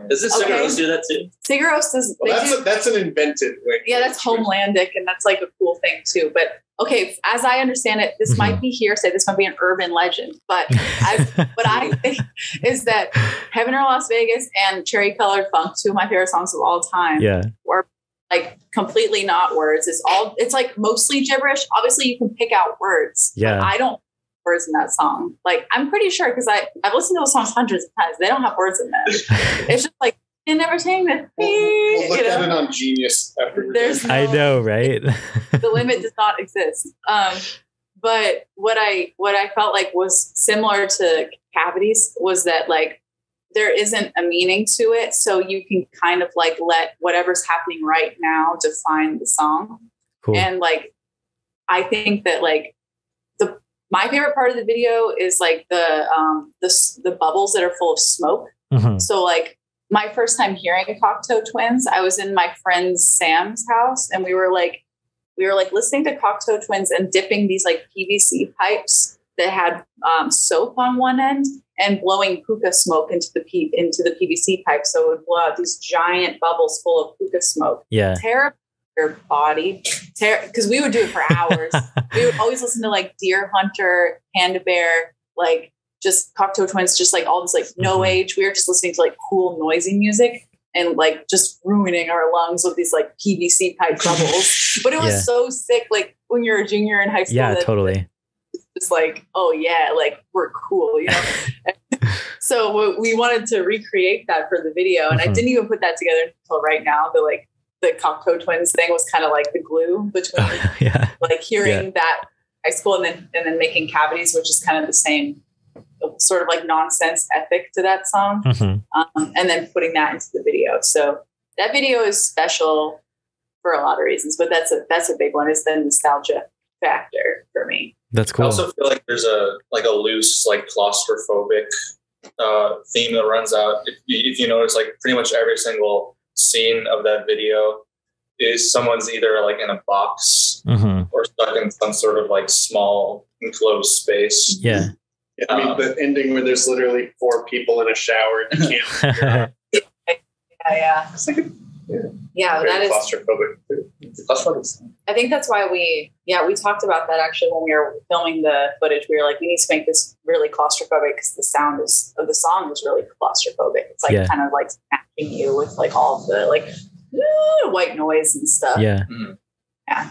Does this Sigur Rós do that too? Sigur Rós does. Well, that's an invented way. Yeah, that's homelandic, and that's like a cool thing too. But okay, as I understand it, this might be hearsay. This might be an urban legend. But what I think is that Heaven or Las Vegas and Cherry Colored Funk, two of my favorite songs of all time, were like completely not words. It's like mostly gibberish. Obviously, you can pick out words. Yeah, I don't. Words in that song. Like, I'm pretty sure because I've listened to those songs hundreds of times. They don't have words in them. It's just like, you never sang that. We'll look at it on Genius after. I know, right? The limit does not exist. But what I felt like was similar to Cavities was that like there isn't a meaning to it, so you can kind of like let whatever's happening right now define the song. Cool. And like, I think that like my favorite part of the video is like the bubbles that are full of smoke. Mm-hmm. So like my first time hearing Cocteau Twins, I was in my friend Sam's house, and we were like listening to Cocteau Twins and dipping these like PVC pipes that had soap on one end and blowing hookah smoke into the PVC pipe, so it would blow out these giant bubbles full of hookah smoke. Yeah, terrible. Your body, because we would do it for hours. We would always listen to like Deer Hunter, Panda Bear, like just Cocteau Twins, just like all this like no age. We were just listening to like cool noisy music and like just ruining our lungs with these like PVC pipe bubbles. But it was so sick. Like when you're a junior in high school. Yeah, totally. It's like, oh yeah, like we're cool, you know. So we wanted to recreate that for the video, and I didn't even put that together until right now. But like, the Cocteau Twins thing was kind of like the glue between like hearing that high school and then making Cavities, which is kind of the same sort of like nonsense ethic to that song. And then putting that into the video. So that video is special for a lot of reasons, but that's a big one. Is the nostalgia factor for me. That's cool. I also feel like there's a loose, like claustrophobic theme that runs out. If you notice, like pretty much every single scene of that video is someone's either like in a box or stuck in some sort of like small enclosed space. Yeah. I mean, the ending where there's literally 4 people in a shower and you can't. Yeah. It's like that is claustrophobic. I think that's why we talked about that actually when we were filming the footage. We were like, we need to make this really claustrophobic because the sound of the song is really claustrophobic. It's like kind of like smashing you with like all of the like white noise and stuff. Yeah. Yeah.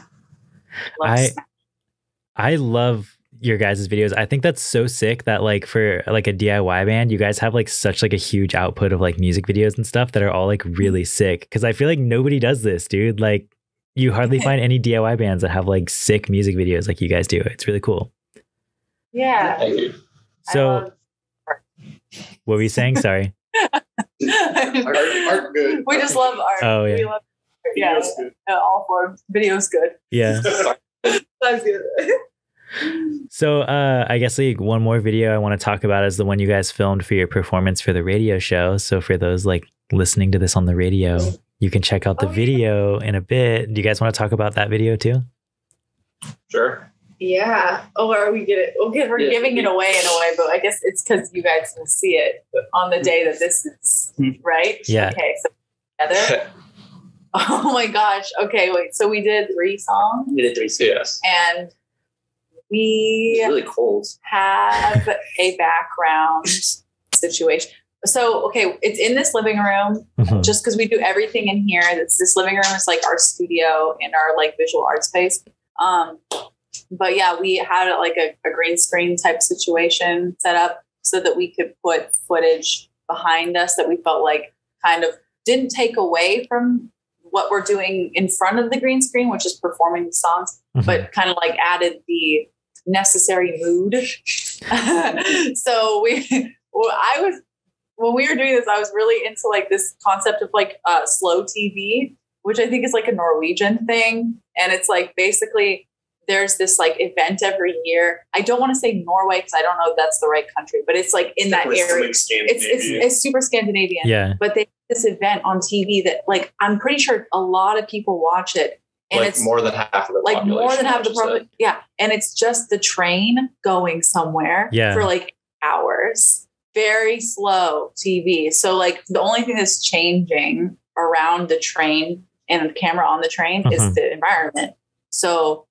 I love your guys' videos. I think that's so sick that like for like a DIY band, you guys have like such like a huge output of like music videos and stuff that are all like really sick. Cause I feel like nobody does this, dude. Like you hardly find any DIY bands that have like sick music videos like you guys do. It's really cool. Yeah. Thank you. So what were you saying? Sorry. Art good. We just love art. Oh yeah. We love art. Yeah. All forms. Video's good. Yeah. That's good. So I guess like one more video I want to talk about is the one you guys filmed for your performance for the radio show. So for those like listening to this on the radio, you can check out the video in a bit. Do you guys want to talk about that video too? Sure. Yeah. Oh, are we get it? Okay, we're giving it away in a way, but I guess it's because you guys will see it on the day that this is right. Yeah. Okay. So together. Oh my gosh. Okay. Wait. So we did 3 songs. We did 3 songs. And we really cold. Have a background situation. So, okay, it's in this living room just because we do everything in here. This living room is like our studio and our like visual art space. But yeah, we had like a green screen type situation set up so that we could put footage behind us that we felt like kind of didn't take away from what we're doing in front of the green screen, which is performing the songs, but kind of like added the necessary mood. So when we were doing this, I was really into like this concept of like slow TV, which I think is like a Norwegian thing. And it's like basically there's this like event every year. I don't want to say Norway because I don't know if that's the right country, but it's like in that area. It's super Scandinavian. Yeah. But they have this event on TV that like I'm pretty sure a lot of people watch it. And like it's more than half of the like population. more than half of the population. Yeah. And it's just the train going somewhere for like hours. Very slow TV. So like the only thing that's changing around the train and the camera on the train is the environment. So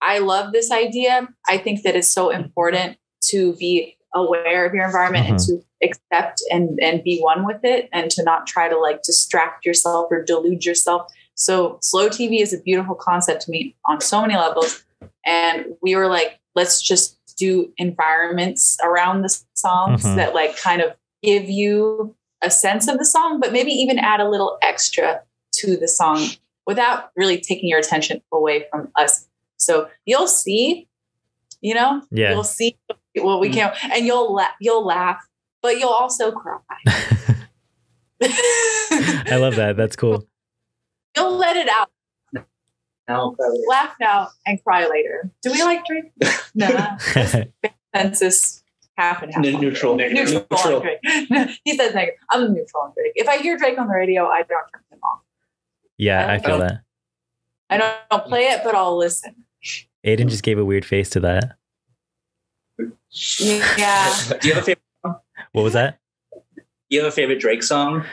I love this idea. I think that it's so important to be aware of your environment and to accept and be one with it and to not try to like distract yourself or delude yourself. So slow TV is a beautiful concept to me on so many levels. And we were like, let's just do environments around the songs that like kind of give you a sense of the song, but maybe even add a little extra to the song without really taking your attention away from us. So you'll see, you'll see what we can, and you'll laugh, but you'll also cry. I love that. That's cool. You'll let it out. Now, Laugh now and cry later. Do we like Drake? No. Consensus half and half. Neutral. On Drake. No, he says negative. I'm neutral on Drake. If I hear Drake on the radio, I don't turn him off. Yeah, I feel that. I don't play it, but I'll listen. Aiden just gave a weird face to that. Yeah. Do you have a favorite song? What was that? You have a favorite Drake song?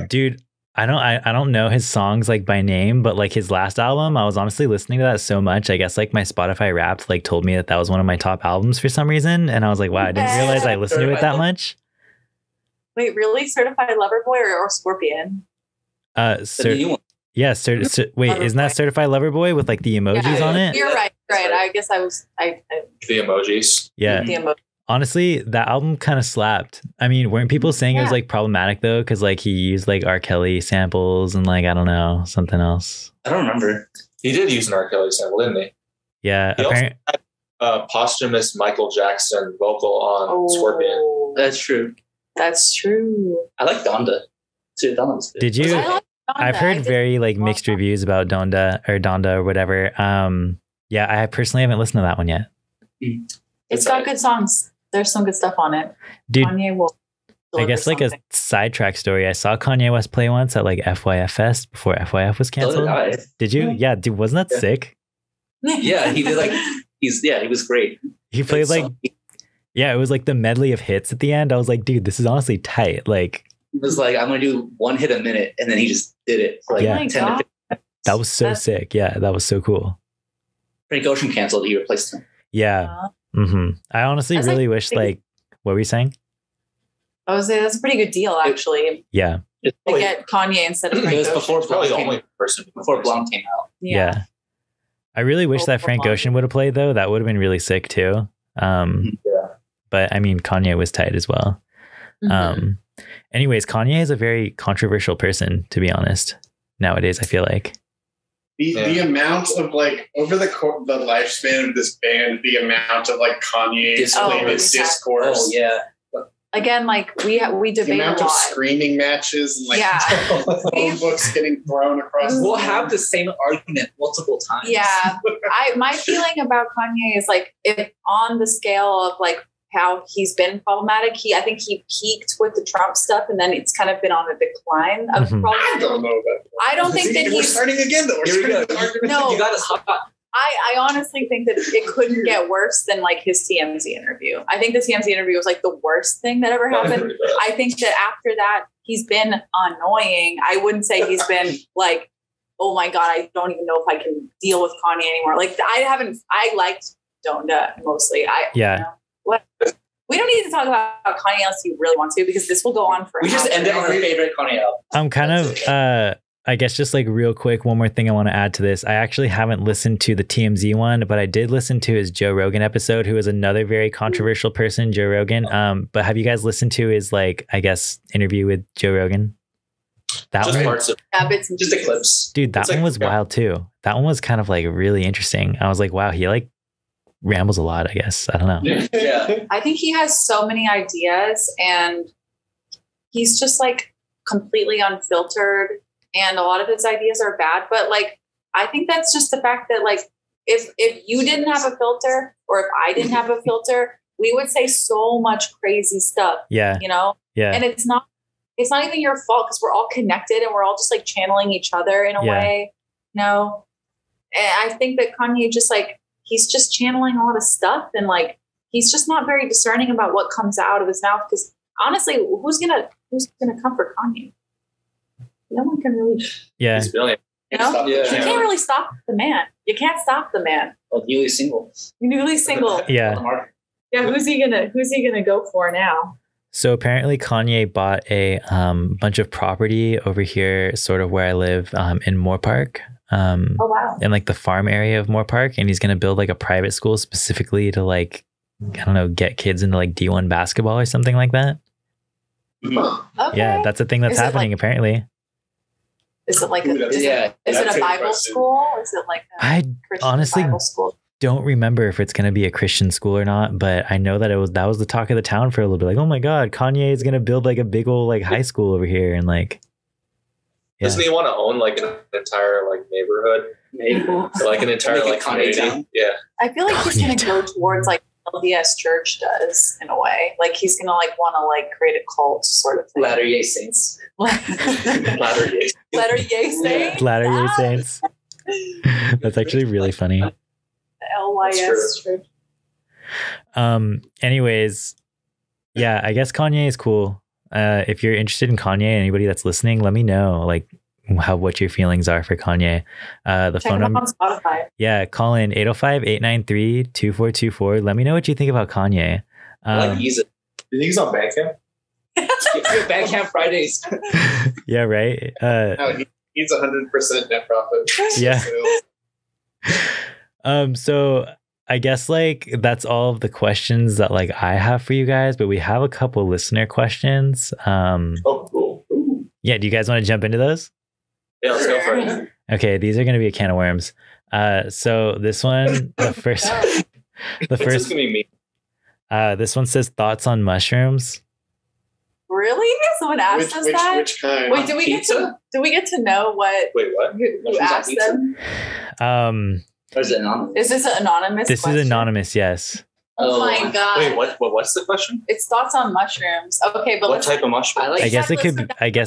Dude, I don't know his songs like by name, but like his last album, I was honestly listening to that so much. I guess like my Spotify Wrapped like told me that was one of my top albums for some reason, and I was like, wow, I didn't realize I listened to it that much. Wait, really? Certified Lover Boy or Scorpion? Yeah, wait, isn't that Certified Lover Boy with like the emojis on it? You're right. I guess I the emojis. Yeah. The emojis. Honestly, that album kind of slapped. I mean, weren't people saying it was like problematic though? Because like he used like R. Kelly samples and like, I don't know, something else. I don't remember. He did use an R. Kelly sample, didn't he? Yeah. He also had a posthumous Michael Jackson vocal on Scorpion. That's true. That's true. I like Donda. Too. Donda was good. Did you? I've heard very like mixed reviews about Donda or whatever. Yeah, I personally haven't listened to that one yet. It's got good songs. There's some good stuff on it. Dude, Kanye will I guess like a sidetrack story. I saw Kanye West play once at like FYF Fest before FYF was canceled. Did you? Yeah, dude, wasn't that sick? Yeah, he did like he was great. He played like it was like the medley of hits at the end. I was like, dude, this is honestly tight. Like he was like, I'm gonna do one hit a minute, and then he just did it for like 10 to 15 minutes. That was so sick. Yeah, that was so cool. Frank Ocean canceled, he replaced him. Yeah. I honestly really wish like what were you saying? I was saying that's a pretty good deal actually. Yeah. To get Kanye instead of Frank Ocean. Before probably the only person before Blonde came out. Yeah. I really wish that Frank Ocean would have played though. That would have been really sick too. But I mean Kanye was tight as well. Anyways, Kanye is a very controversial person, to be honest. Nowadays, I feel like the amount of like over the lifespan of this band, the amount of like Kanye discourse. Oh yeah. Again, like we debate the amount a lot. of screaming matches and like phone books getting thrown across. We'll have the same argument multiple times. Yeah, my feeling about Kanye is like if on the scale of like how he's been problematic, I think he peaked with the Trump stuff and then it's kind of been on a decline of problem. I don't know that. I don't think that we're starting again though. No, you got us hot. I honestly think that it couldn't get worse than like his TMZ interview. I think the TMZ interview was like the worst thing that ever happened. I think that after that, he's been annoying. I wouldn't say he's been like, oh my God, I don't even know if I can deal with Kanye anymore. Like I liked Donda mostly. What? We don't need to talk about Kanye unless you really want to, because this will go on forever. We just ended on our favorite Kanye album. I'm kind of, I guess just like real quick, one more thing I want to add to this. I actually haven't listened to the TMZ one, but I did listen to his Joe Rogan episode, who is another very controversial person, Joe Rogan. But have you guys listened to his, like, I guess, interview with Joe Rogan? That just one, parts of just the clips. Dude, that one was wild too. That one was kind of like really interesting. I was like, wow, he like rambles a lot, I guess. I don't know. Yeah. I think he has so many ideas and he's just like completely unfiltered and a lot of his ideas are bad. But like, I think that's just the fact that like, if you didn't have a filter, or if I didn't have a filter, we would say so much crazy stuff. Yeah. You know? Yeah. And it's not even your fault, because we're all connected and we're all just like channeling each other in a way. No. And I think that Kanye just like, he's just channeling a lot of stuff, and like, he's just not very discerning about what comes out of his mouth. Because honestly, who's gonna comfort Kanye? No one can really. Yeah. He's brilliant. You know? You can't really stop the man. You can't stop the man. Well, newly single. Newly single. Yeah. Yeah. Who's he gonna go for now? So apparently Kanye bought a bunch of property over here, sort of where I live, in Moore Park. Oh wow. In like the farm area of Moore Park, and he's gonna build like a private school specifically to like, I don't know, get kids into like D1 basketball or something like that. Okay. Yeah, that's a thing that's happening apparently. Is it like is it a Bible school? Is it like a Christian honestly Bible school? Don't remember if it's going to be a Christian school or not, but I know that that was the talk of the town for a little bit. Like, oh my God, Kanye is going to build like a big old like high school over here, and like. Yeah. Doesn't he want to own like an entire like neighborhood? Maybe. So, like an entire like community? Yeah. I feel like he's going to go towards like LDS Church does in a way. Like he's going to like want to like create a cult sort of thing. Latter-day Saints. Latter-day Saints. Latter-day Saints. That's actually really funny. LYS Church. Anyways, yeah, I guess Kanye is cool. If you're interested in Kanye, anybody that's listening, let me know like what your feelings are for Kanye. The Check phone number on Spotify. Yeah, call in 805-893-2424. Let me know what you think about Kanye. Do you think he's on Bandcamp? Bandcamp Fridays. Yeah, right. No, he's 100% net profit. Yeah. So I guess like that's all of the questions that like I have for you guys, but we have a couple listener questions. Cool. Yeah, do you guys want to jump into those? Yeah, let's go for it. Okay, these are going to be a can of worms. So this one, the first It's gonna be me. This one says thoughts on mushrooms. Really? Someone asked us that? Which kind? Wait, do we get to know what? Wait, what? Who asked them? Or is it anonymous? Is this an anonymous? This question? is anonymous. Yes. Oh my God! Wait, what's the question? It's thoughts on mushrooms. Okay, but What type of mushroom? I guess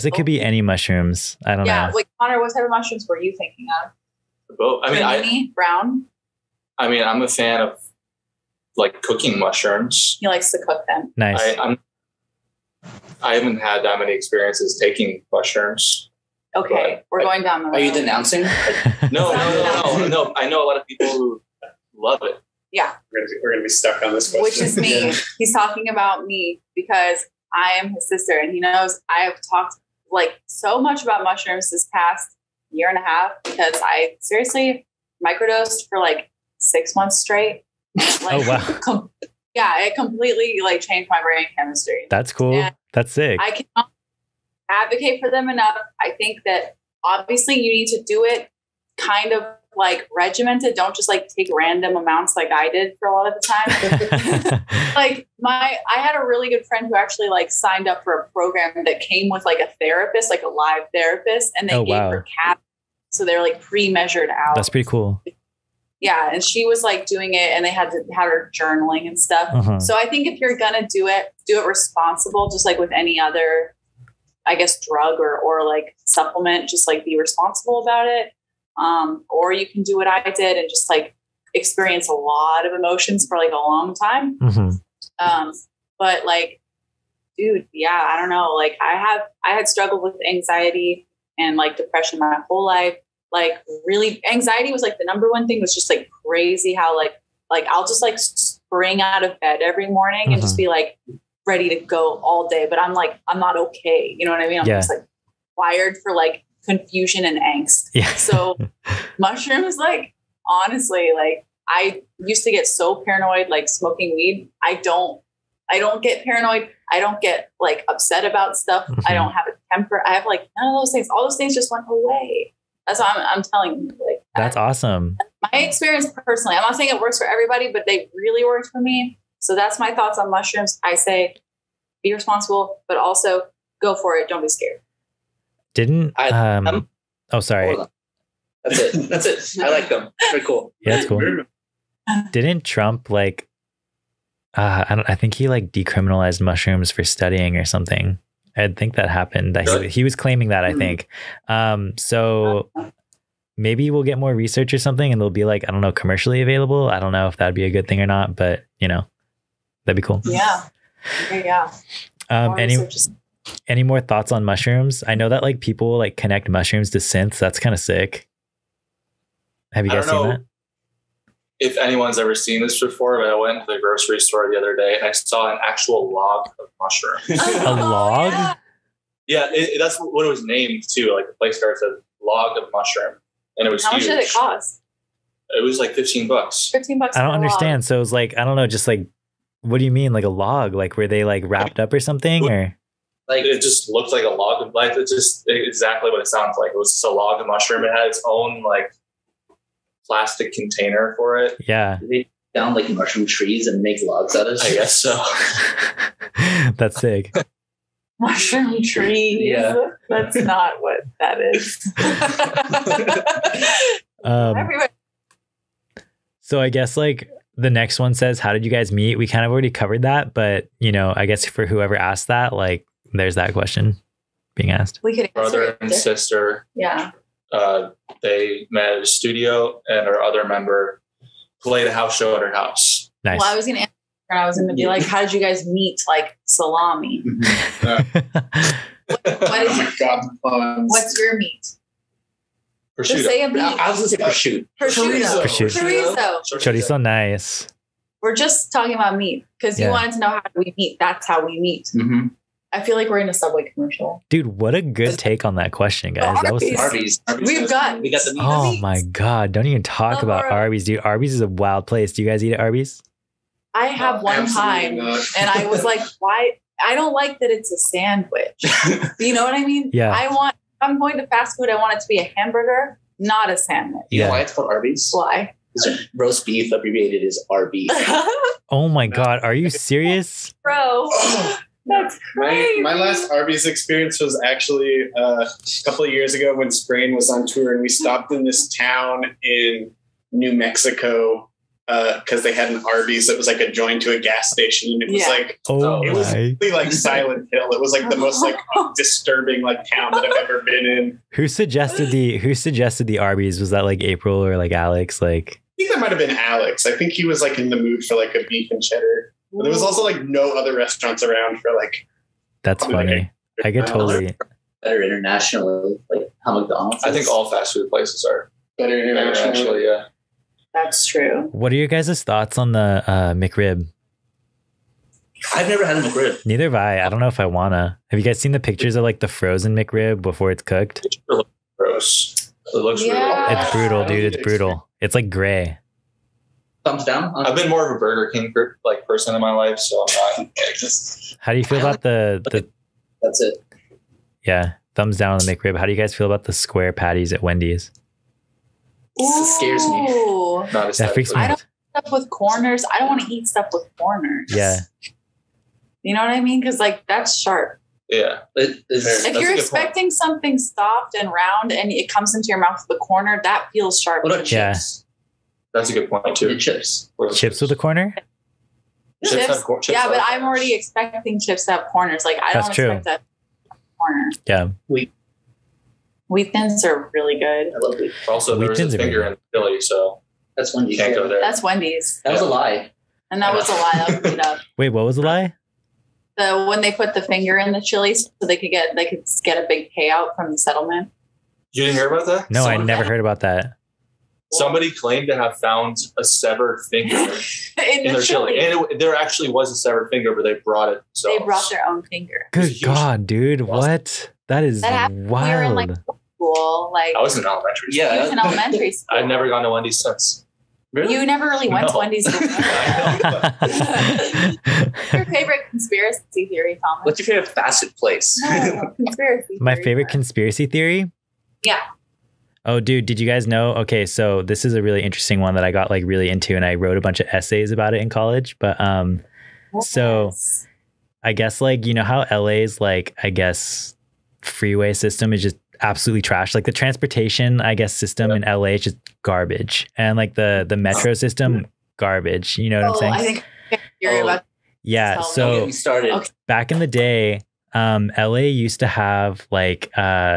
it could be any mushrooms. I don't know. Yeah, wait, Connor, what type of mushrooms were you thinking of? Both. Brown. I mean, I'm a fan of like cooking mushrooms. He likes to cook them. Nice. I haven't had that many experiences taking mushrooms. Okay, we're going down the road. Are you denouncing? No. I know a lot of people who love it. Yeah. We're gonna be stuck on this question. Which is me. Yeah. He's talking about me because I am his sister, and he knows I have talked like so much about mushrooms this past year and a half because I seriously microdosed for like 6 months straight. Like, oh wow. Yeah, it completely like changed my brain chemistry. That's cool. And that's sick. I cannot advocate for them enough. I think that obviously you need to do it kind of like regimented. Don't just like take random amounts like I did for a lot of the time. Like I had a really good friend who actually like signed up for a program that came with like a therapist, like a live therapist, and they gave her caps. So they're like pre-measured out. That's pretty cool. Yeah. And she was like doing it, and they had to have her journaling and stuff. Uh-huh. So I think if you're going to do it responsible, just like with any other, I guess, drug or like supplement, just like be responsible about it. Or you can do what I did and just like experience a lot of emotions for like a long time. Mm-hmm. But like, dude, yeah, I don't know. Like I had struggled with anxiety and like depression my whole life. Like really anxiety was like the number one thing. Was just like crazy how like I'll just like spring out of bed every morning and just be like ready to go all day. But I'm not okay. You know what I mean? I'm just like wired for like confusion and angst. Yeah. So mushrooms, like honestly, like I used to get so paranoid, like smoking weed. I don't get paranoid. I don't get like upset about stuff. Mm-hmm. I don't have a temper. I have like none of those things. All those things just went away. That's what I'm telling you. Like that's awesome. My experience personally, I'm not saying it works for everybody, but they really worked for me. So that's my thoughts on mushrooms. I say be responsible, but also go for it. Don't be scared. Didn't sorry. That's it. That's it. I like them. They're cool. Yeah, that's cool. Didn't Trump like? I think he like decriminalized mushrooms for studying or something. I think that happened. That he was claiming that. I think. So maybe we'll get more research or something, and they'll be like, I don't know, commercially available. I don't know if that'd be a good thing or not, but you know, that'd be cool. Yeah. Yeah. Any more thoughts on mushrooms? I know that like people like connect mushrooms to synths. That's kind of sick. Have you guys seen that? If anyone's ever seen this before, but I went to the grocery store the other day and I saw an actual log of mushrooms. A log? Yeah, that's what it was named too. Like the place starts said log of mushroom, and it was How huge. much did it cost? It was like $15. $15. I don't understand. So it was like, I don't know, just like, what do you mean, like a log? Like were they like wrapped up or something, or? Like it just looked like a log of like it's just exactly what it sounds like. It was just a log of mushroom. It had its own like plastic container for it. Yeah. They found like mushroom trees and make logs out of it. I guess so. That's sick. Mushroom trees. Yeah. That's not what that is. Everywhere. So I guess like the next one says, how did you guys meet? We kind of already covered that, but you know, I guess for whoever asked that, like there's that question being asked. We could answer Brother it. and sister. Yeah. They met at a studio, and our other member played a house show at her house. Nice. Well, I was going to answer, and I was going to be like, how did you guys meet? Like salami. What is Oh my God, what's your meat? Prosciutto. Just say a meat. I was gonna say prosciutto. Prosciutto. Prosciutto. Chorizo. Chorizo, nice. We're just talking about meat because you wanted to know how we meet. That's how we meet. Mm-hmm. I feel like we're in a Subway commercial. Dude, what a good take on that question, guys. That was Arby's. Arby's. We got the meat. Oh my God. Don't even talk Love about our- Arby's, dude. Arby's is a wild place. Do you guys eat at Arby's? I have one time, Absolutely not. and I was like, why? I don't like that it's a sandwich. You know what I mean? Yeah. If I'm going to fast food, I want it to be a hamburger, not a sandwich. You know Yeah. why it's called Arby's? Why? Because roast beef abbreviated is RB. Oh my God. Are you serious? Bro, that's crazy. My last Arby's experience was actually a couple of years ago when Sprain was on tour, and we stopped in this town in New Mexico because they had an Arby's that was like a joint to a gas station, and it was like Oh it was my. really like Silent Hill. It was like the most like disturbing like town that I've ever been in. Who suggested the Arby's? Was that like April or like Alex? Like, I think that might have been Alex. I think he was like in the mood for like a beef and cheddar. But there was also like no other restaurants around for like. that's funny. I could totally. Better internationally, like how McDonald's. I think all fast food places are Better internationally. internationally. Yeah. That's true. What are your guys' thoughts on the McRib? I've never had a McRib. Neither have I. I don't know if I wanna. Have you guys seen the pictures of like the frozen McRib before it's cooked? It's really gross. It looks really Yeah. It's brutal, dude. It's brutal. It's like gray. Thumbs down. I've been more of a Burger King like person in my life, so I'm not like just. How do you feel about the That's it. yeah, thumbs down on the McRib? How do you guys feel about the square patties at Wendy's? This scares me. Ooh. Not That freaks me I don't out. stuff with corners. I don't want to eat stuff with corners. Yeah. You know what I mean? Because like that's sharp. Yeah. It is. If That's a you're good expecting something soft and round and it comes into your mouth with a corner, that feels sharp. What are Yeah. chips? That's a good point The too. chips. What are Chips with a corner? Chips have chips yeah, but have I'm already expecting chips to have corners. Like I That's don't true. expect that corner. Yeah. Wheat thins are really good. I love it. Also, there was Wheat thins a are good. finger in Philly, so That's when you can't go there. That's Wendy's. That was a lie. And that was a lie that was made up. Wait, what was the lie? When they put the finger in the chili so they could get a big payout from the settlement. You didn't hear about that? No, I Someone- never heard about that. Somebody claimed to have found a severed finger in in the their chili, chili. and there actually was a severed finger, but they brought it themselves. They brought their own finger. Good huge- God, dude. What? That is That happened when we were in wild. like school. Like I was in elementary. Yeah. he was in elementary school. I've never gone to Wendy's since. You never really went to No. Wendy's before. Your favorite conspiracy theory, Thomas? What's your favorite fast food place? No, conspiracy My theory favorite first. conspiracy theory? Yeah. Oh, dude, did you guys know? Okay, so this is a really interesting one that I got like really into, and I wrote a bunch of essays about it in college. But so Yes. I guess like, you know how LA's like, I guess freeway system is just absolutely trash. Like the transportation, I guess, system in LA is just garbage. And like the metro system, garbage. You know what I'm saying? I think you're about yeah. Don't So Get me started. Okay. back in the day, LA used to have like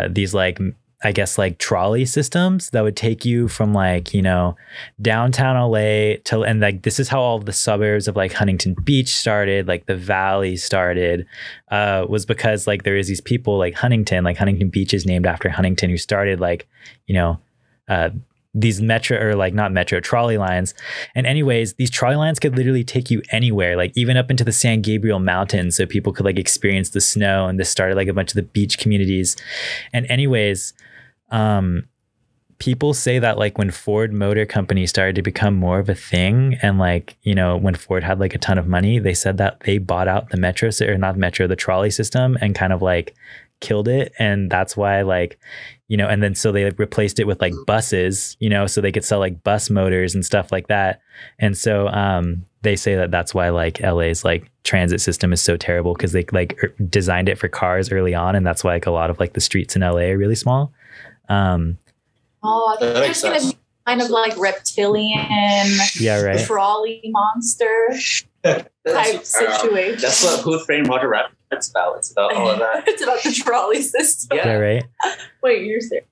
these like, I guess like trolley systems that would take you from like, you know, downtown LA to, and like this is how all the suburbs of like Huntington Beach started, like the valley started, was because like there is these people like Huntington Beach is named after Huntington, who started like, you know, these metro, or like not metro, trolley lines. And anyways, these trolley lines could literally take you anywhere, like even up into the San Gabriel Mountains, so people could like experience the snow. And this started like a bunch of the beach communities. And anyways, people say that like when Ford Motor Company started to become more of a thing, and like, you know, when Ford had like a ton of money, they said that they bought out the metro, or not metro, the trolley system, and kind of like killed it. And that's why like, you know, and then so they like replaced it with like buses, you know, so they could sell like bus motors and stuff like that. And so they say that that's why like LA's like transit system is so terrible, because they like designed it for cars early on, and that's why like a lot of like the streets in LA are really small. I think there's going to be kind of like reptilian, yeah, right, trolley monster type situation. That's what Who Framed Roger Rabbit's about. It's about all of that. It's about the trolley system. yeah, right. Wait, you're serious?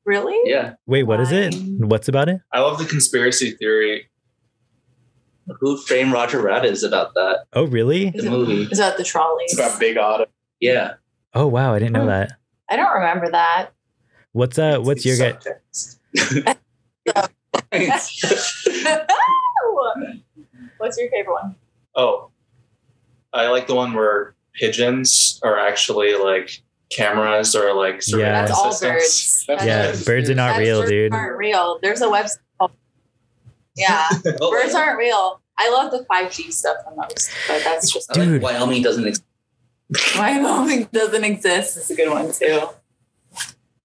Really? Yeah. Wait, what is it? What's about it? I love the conspiracy theory. Who Framed Roger Rabbit is about that. Oh, really? Is The movie. Is that the trolleys? It's about Big Auto. Yeah. Oh, wow, I didn't know that. I don't remember that. What's your guy? What's your favorite one? Oh, I like the one where pigeons are actually like cameras or like Yeah. That's all systems. birds. Yeah, birds are not real, dude. Birds aren't real. There's a website called Birds aren't real. I love the 5G stuff the most, but that's just Dude. Wyoming doesn't exist. Wyoming doesn't exist. It's a good one too.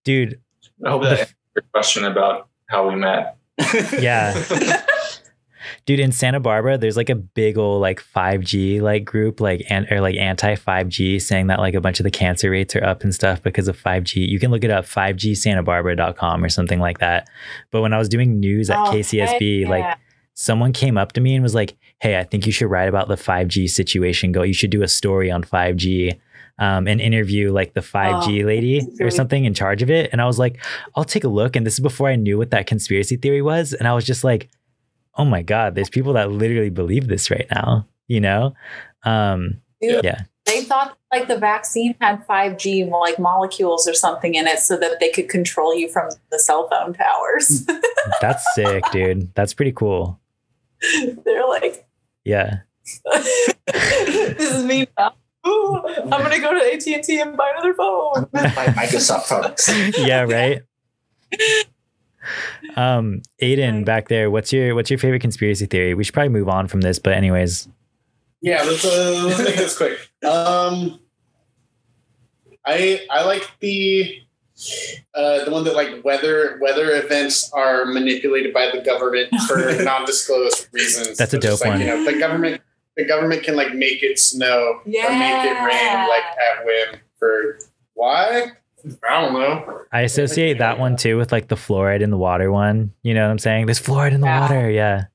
Dude, I hope that answers your question about how we met. yeah. Dude, in Santa Barbara, there's like a big old like 5G like group, like or like anti 5G, saying that like a bunch of the cancer rates are up and stuff because of 5G. You can look it up, 5gsantabarbara.com or something like that. But when I was doing news at KCSB, like someone came up to me and was like, "Hey, I think you should write about the 5G situation. You should do a story on 5G." And interview like the 5G lady or something in charge of it. And I was like, I'll take a look. And this is before I knew what that conspiracy theory was. And I was just like, oh my God, there's people that literally believe this right now, you know? Yeah. They thought like the vaccine had 5G like molecules or something in it so that they could control you from the cell phone towers. That's sick, dude. That's pretty cool. They're like, yeah. This is me now. Ooh, I'm gonna go to AT&T and buy another phone. Buy Microsoft products. Yeah, right. Aiden back there, what's your favorite conspiracy theory? We should probably move on from this, but anyways. Yeah, let's make this quick. I like the one that like weather events are manipulated by the government for non-disclosed reasons. That's a dope one. You know, the government can like make it snow or make it rain like at whim for why? I don't know. I associate that one too with like the fluoride in the water one. You know what I'm saying? There's fluoride in the water. Yeah.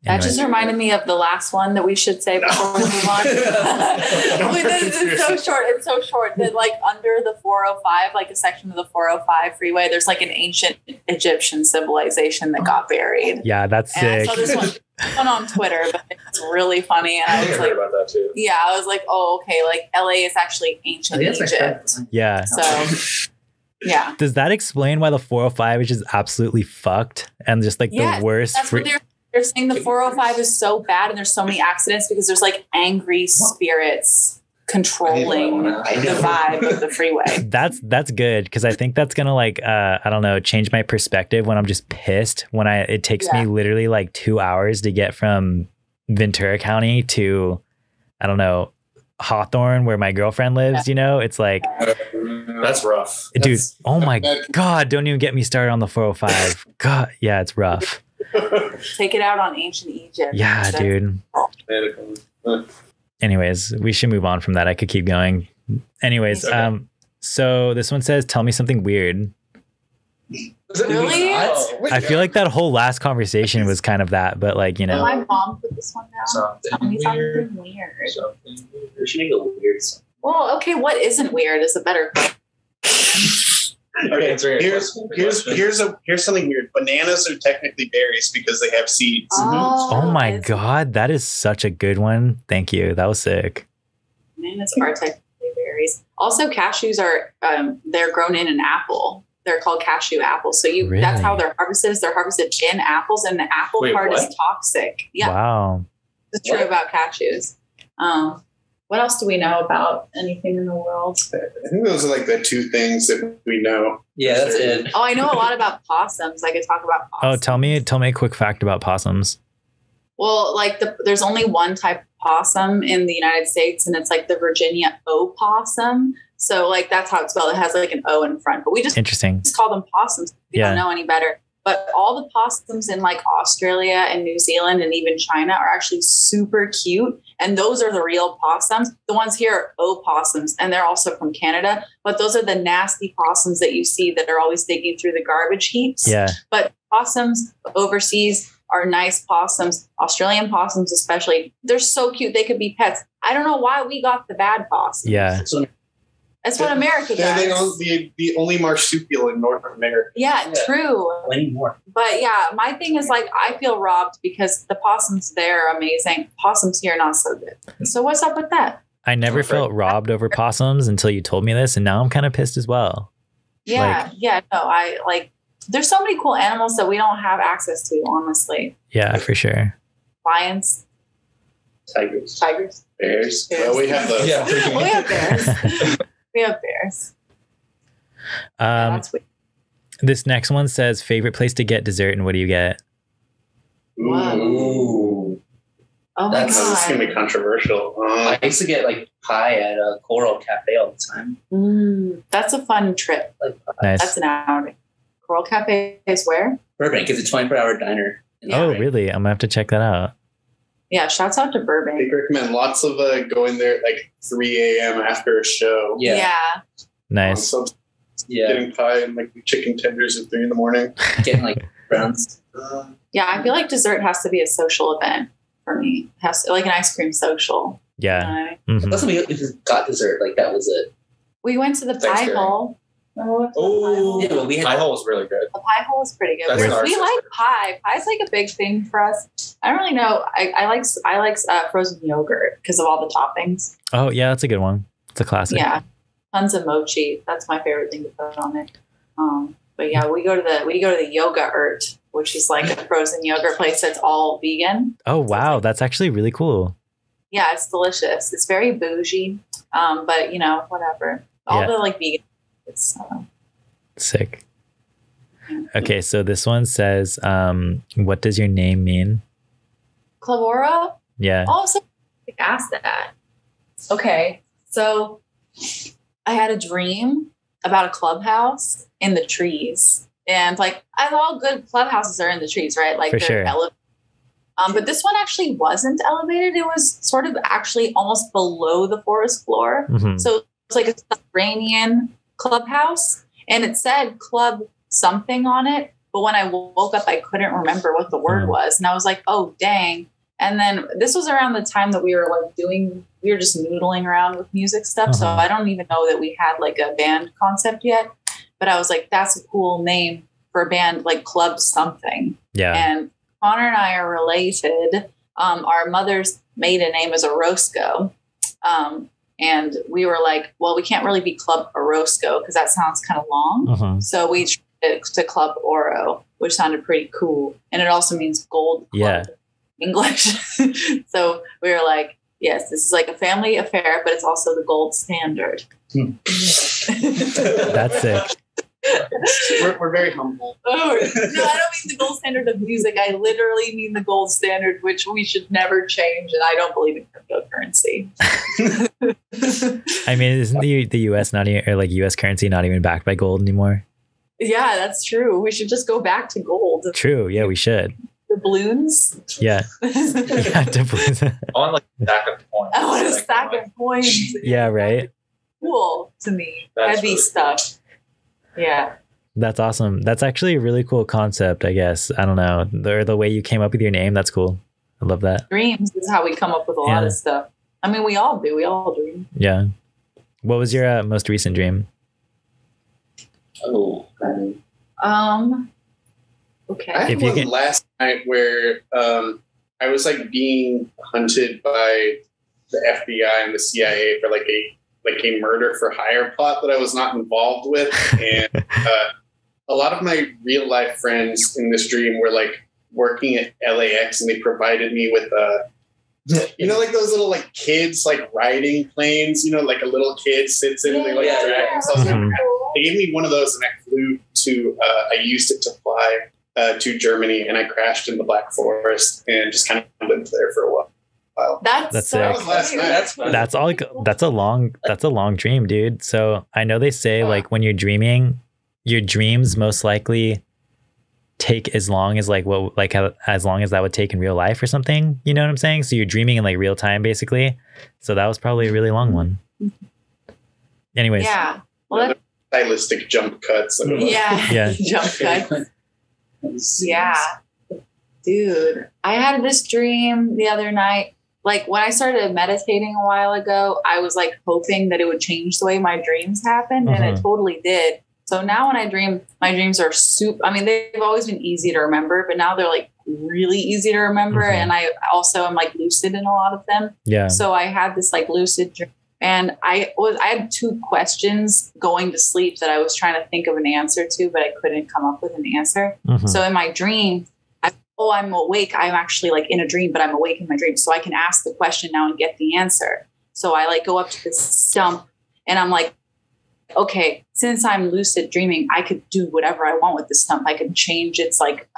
That just reminded me of the last one that we should say before we move on. It's so short. It's so short that like under the 405, like a section of the 405 freeway, there's like an ancient Egyptian civilization that got buried. Yeah, that's sick. And I saw this one on Twitter, but it's really funny. And I was like, about that too. Yeah, I was like, oh, okay. Like LA is actually ancient Egypt. Yeah. So yeah. Does that explain why the 405 is just absolutely fucked and just like the worst? That's what they're saying. The 405 is so bad and there's so many accidents because there's like angry spirits controlling the vibe of the freeway. That's good because I think that's gonna like I don't know, change my perspective when I'm just pissed when it takes me literally like 2 hours to get from Ventura County to I don't know, Hawthorne where my girlfriend lives. You know, it's like that's rough, dude. Oh my God, don't even get me started on the 405. God, yeah, it's rough. Take it out on ancient Egypt. Yeah, dude. Anyways, we should move on from that. I could keep going. Anyways, So this one says, tell me something weird. Really? I feel like that whole last conversation was kind of that, but like, you know. My mom put this one down. Tell me something weird. We should make a weird song. Well, okay, what isn't weird is a better question. Okay, here's something weird. Bananas are technically berries because they have seeds. Oh my God, that is such a good one. Thank you. That was sick. Bananas are technically berries. Also, cashews are they're grown in an apple. They're called cashew apples. So that's how they're harvested. They're harvested in apples, and the apple part is toxic. Yeah. Wow. It's true about cashews. What else do we know about anything in the world? I think those are like the two things that we know. Yeah, that's it. Oh, I know a lot about possums. I could talk about possums. Oh, tell me a quick fact about possums. Well, like there's only one type of possum in the United States, and it's like the Virginia opossum. So like that's how it's spelled. It has like an O in front, but we just call them possums. We don't know any better. But all the possums in like Australia and New Zealand and even China are actually super cute. And those are the real possums. The ones here are opossums, and they're also from Canada. But those are the nasty possums that you see that are always digging through the garbage heaps. Yeah. But possums overseas are nice possums. Australian possums especially. They're so cute. They could be pets. I don't know why we got the bad possums. Yeah. That's what America does. They're the only marsupial in North America. Yeah, true. Plenty more. But yeah, my thing is like, I feel robbed because the possums there are amazing. Possums here, not so good. So what's up with that? I never felt robbed over possums until you told me this, and now I'm kind of pissed as well. Yeah, no, I like, there's so many cool animals that we don't have access to, honestly. Yeah, for sure. Lions. Tigers. Bears. Well, we have those. Yeah. We have bears. We have bears. That's weird. This next one says, favorite place to get dessert, and what do you get? Ooh. Oh my God. This is going to be controversial. I used to get like pie at a Coral Cafe all the time. That's a fun trip. Nice. That's an outing. Coral Cafe is where? Burbank. It's a 24-hour diner. Oh, really? I'm going to have to check that out. Yeah, shouts out to Burbank. I recommend lots of going there at like 3 a.m. after a show. Yeah. Nice. So getting pie and like chicken tenders at 3 a.m. Getting like browns. Yeah, I feel like dessert has to be a social event for me. It has to, like an ice cream social. Yeah. That's something if you got dessert, like that was it. We went to the pie hole. Oh, yeah, we had pie hole was really good. The pie hole is pretty good. We like pie. Pie's like a big thing for us. I don't really know. I like frozen yogurt because of all the toppings. Oh yeah, that's a good one. It's a classic. Yeah, tons of mochi. That's my favorite thing to put on it. But yeah, we go to the Yoga Ert, which is like a frozen yogurt place that's all vegan. Oh wow, that's actually really cool. Yeah, it's delicious. It's very bougie, but you know, whatever. All the like vegan. It's sick. Okay, so this one says, what does your name mean? Clavora? Yeah. Oh, so I asked that. Okay, so I had a dream about a clubhouse in the trees. And like, all good clubhouses are in the trees, right? Like they're elevated. But this one actually wasn't elevated. It was sort of actually almost below the forest floor. So it's like a subterranean clubhouse, and it said club something on it, but when I woke up I couldn't remember what the word was, and I was like, oh dang. And then this was around the time that we were just noodling around with music stuff, so I don't even know that we had like a band concept yet, but I was like, that's a cool name for a band, like club something. And Connor and I are related. Our mother's maiden name is Orozco. And we were like, well, we can't really be Club Orozco because that sounds kind of long. So we tried it to Club Oro, which sounded pretty cool. And it also means gold club in English. So we were like, yes, this is like a family affair, but it's also the gold standard. That's sick. We're very humble. No, I don't mean the gold standard of music. I literally mean the gold standard, which we should never change. And I don't believe in cryptocurrency. I mean, isn't the U.S. not even, or like U.S. currency not even backed by gold anymore? Yeah, that's true. We should just go back to gold. True. Yeah, we should. Doubloons? Yeah. Doubloons. I want like a stack of coins. I want a stack of coins. Yeah, right. Cool. to me. That's Heavy really stuff. Yeah. That's awesome. That's actually a really cool concept, I guess. I don't know. The way you came up with your name, that's cool. I love that. Dreams is how we come up with a lot of stuff. I mean, we all do. We all dream. Yeah. What was your most recent dream? Oh, okay. I had one last night where I was like being hunted by the FBI and the CIA for like a murder for hire plot that I was not involved with, and a lot of my real life friends in this dream were like working at LAX, and they provided me with you know, like those little like kids like riding planes, you know, like a little kid sits in and they like drag themselves in. They gave me one of those and I flew to I used it to fly to Germany, and I crashed in the Black Forest and just kind of lived there for a while. That's so sick. cool. That's a long dream, dude. So I know they say like when you're dreaming, your dreams most likely take as long as as long as that would take in real life or something. You know what I'm saying? So you're dreaming in like real time, basically. So that was probably a really long one. Anyways. Yeah. Well, stylistic jump cuts. Yeah. Jump cuts. Yeah. Dude, I had this dream the other night. Like when I started meditating a while ago, I was like hoping that it would change the way my dreams happened, and it totally did. So now when I dream, my dreams are super, I mean, they've always been easy to remember, but now they're like really easy to remember. And I also am like lucid in a lot of them. Yeah. So I had this like lucid dream, and I had 2 questions going to sleep that I was trying to think of an answer to, but I couldn't come up with an answer. So in my dream, I'm awake. I'm actually like in a dream, but I'm awake in my dream. So I can ask the question now and get the answer. So I like go up to this stump and I'm like, okay, since I'm lucid dreaming, I could do whatever I want with the stump. I could change its like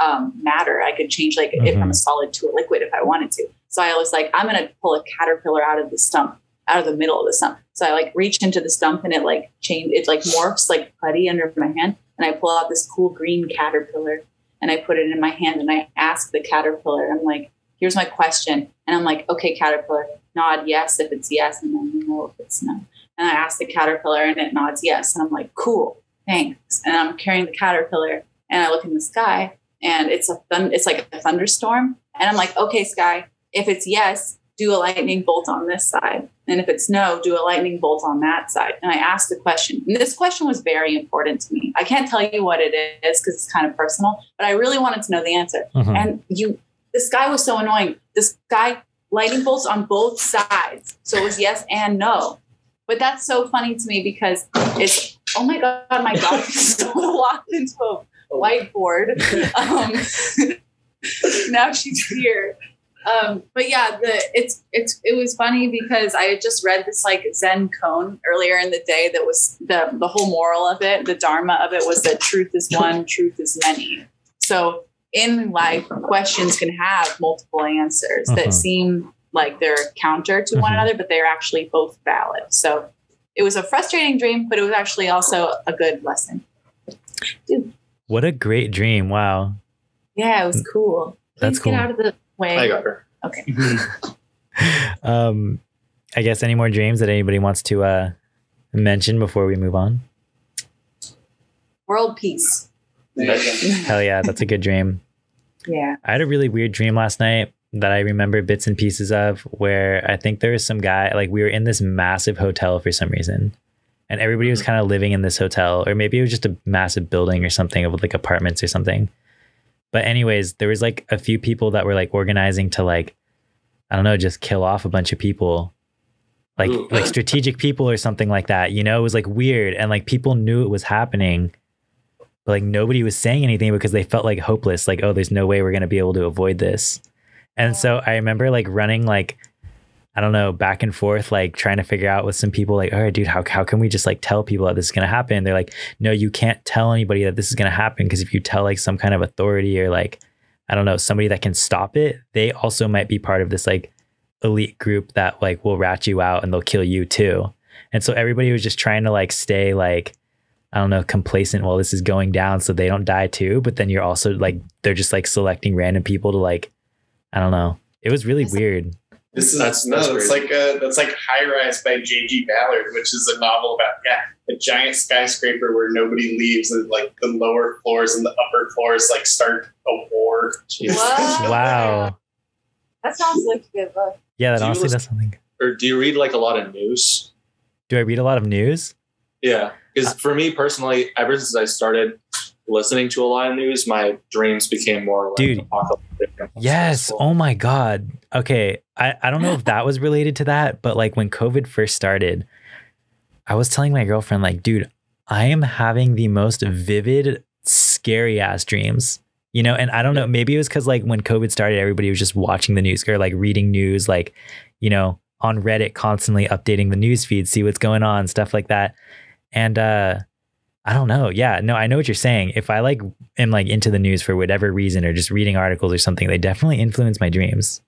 matter. I could change like it from a solid to a liquid if I wanted to. So I was like, I'm going to pull a caterpillar out of the stump, out of the middle of the stump. So I like reach into the stump and it like it like morphs like putty under my hand. And I pull out this cool green caterpillar and I put it in my hand and I ask the caterpillar, I'm like, here's my question. And I'm like, okay, caterpillar, nod yes if it's yes, and then no if it's no. And I ask the caterpillar and it nods yes. And I'm like, cool, thanks. And I'm carrying the caterpillar and I look in the sky and it's like a thunderstorm. And I'm like, okay, sky, if it's yes, do a lightning bolt on this side. And if it's no, do a lightning bolt on that side. And I asked the question. And this question was very important to me. I can't tell you what it is because it's kind of personal, but I really wanted to know the answer. And this guy was so annoying. This guy lightning bolts on both sides. So it was yes and no. But that's so funny to me because it's, oh my God, my dog walked into a whiteboard. Now she's here. But yeah, it was funny because I had just read this like Zen koan earlier in the day that was the whole moral of it, the dharma of it was that truth is one, truth is many. So in life, questions can have multiple answers that seem like they're counter to one another, but they're actually both valid. So it was a frustrating dream, but it was actually also a good lesson. Dude. What a great dream. Wow. Yeah, it was cool. That's cool. Get out of the way. I got her. Okay. I guess any more dreams that anybody wants to mention before we move on? World peace. Hell yeah, that's a good dream. Yeah. I had a really weird dream last night that I remember bits and pieces of, where I think there was some guy, like we were in this massive hotel for some reason, and everybody was kind of living in this hotel, or maybe it was just a massive building or something of like apartments or something. But anyways, there was like a few people that were like organizing to like, I don't know, just kill off a bunch of people, like strategic people or something like that. You know, it was like weird, and like people knew it was happening, but like nobody was saying anything because they felt like hopeless. Like, oh, there's no way we're going to be able to avoid this. And so I remember like running, like, I don't know, back and forth, like trying to figure out with some people, like, all right, dude, how can we just like tell people that this is going to happen? They're like, no, you can't tell anybody that this is going to happen, because if you tell like some kind of authority or like, I don't know, somebody that can stop it, they also might be part of this like elite group that like will rat you out and they'll kill you too. And so everybody was just trying to like stay like, I don't know, complacent while this is going down so they don't die too. But then you're also like, they're just like selecting random people to like, I don't know. It was really weird. That's like High Rise by J.G. Ballard, which is a novel about a giant skyscraper where nobody leaves, and like the lower floors and the upper floors like start a war. Wow. That sounds like a good book. Yeah, that honestly does something. Or do you read like a lot of news? Do I read a lot of news? Yeah, because for me personally, ever since I started listening to a lot of news, my dreams became more like Dude. apocalyptic. Yes. Oh my God. Okay. I don't know if that was related to that, but like when COVID first started, I was telling my girlfriend, like, dude, I am having the most vivid, scary ass dreams, you know? And I don't know, maybe it was because like when COVID started, everybody was just watching the news or like reading news, like, you know, on Reddit, constantly updating the news feed, see what's going on, stuff like that. And I don't know. Yeah, no, I know what you're saying. If I like am like into the news for whatever reason or just reading articles or something, they definitely influence my dreams.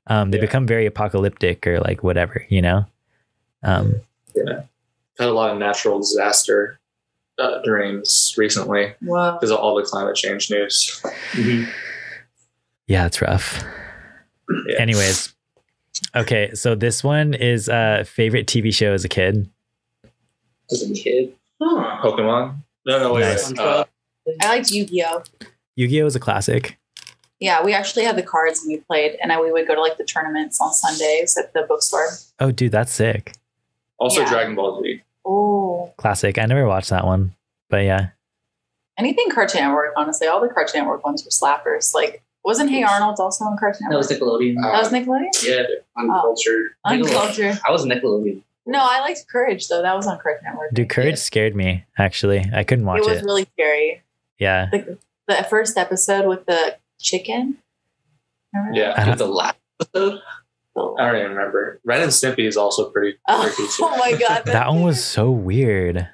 They become very apocalyptic or like whatever, you know? Had a lot of natural disaster dreams recently because of all the climate change news. Mm-hmm. Yeah, it's rough. Yeah. Anyways. Okay, so this one is favorite TV show as a kid. As a kid? Pokemon? No, wait. Nice. I liked Yu-Gi-Oh. Yu-Gi-Oh is a classic. Yeah, we actually had the cards and we played, and we would go to like the tournaments on Sundays at the bookstore. Oh, dude, that's sick. Also Dragon Ball Z. Oh, Classic. I never watched that one, but yeah. anything Cartoon Network, honestly. All the Cartoon Network ones were slappers. Like, wasn't Hey Arnold also on Cartoon That Network? was Nickelodeon. That was Nickelodeon? Yeah. Uncultured. Uncultured. I was Nickelodeon. No, I liked Courage, though. That was on Cartoon Network. Dude, Courage scared me, actually. I couldn't watch It it. was really scary. Yeah. The first episode with the chicken. Remember that? Yeah. The last episode? I don't even remember. Ren and Stimpy is also pretty tricky too. Oh my God. That one was so weird.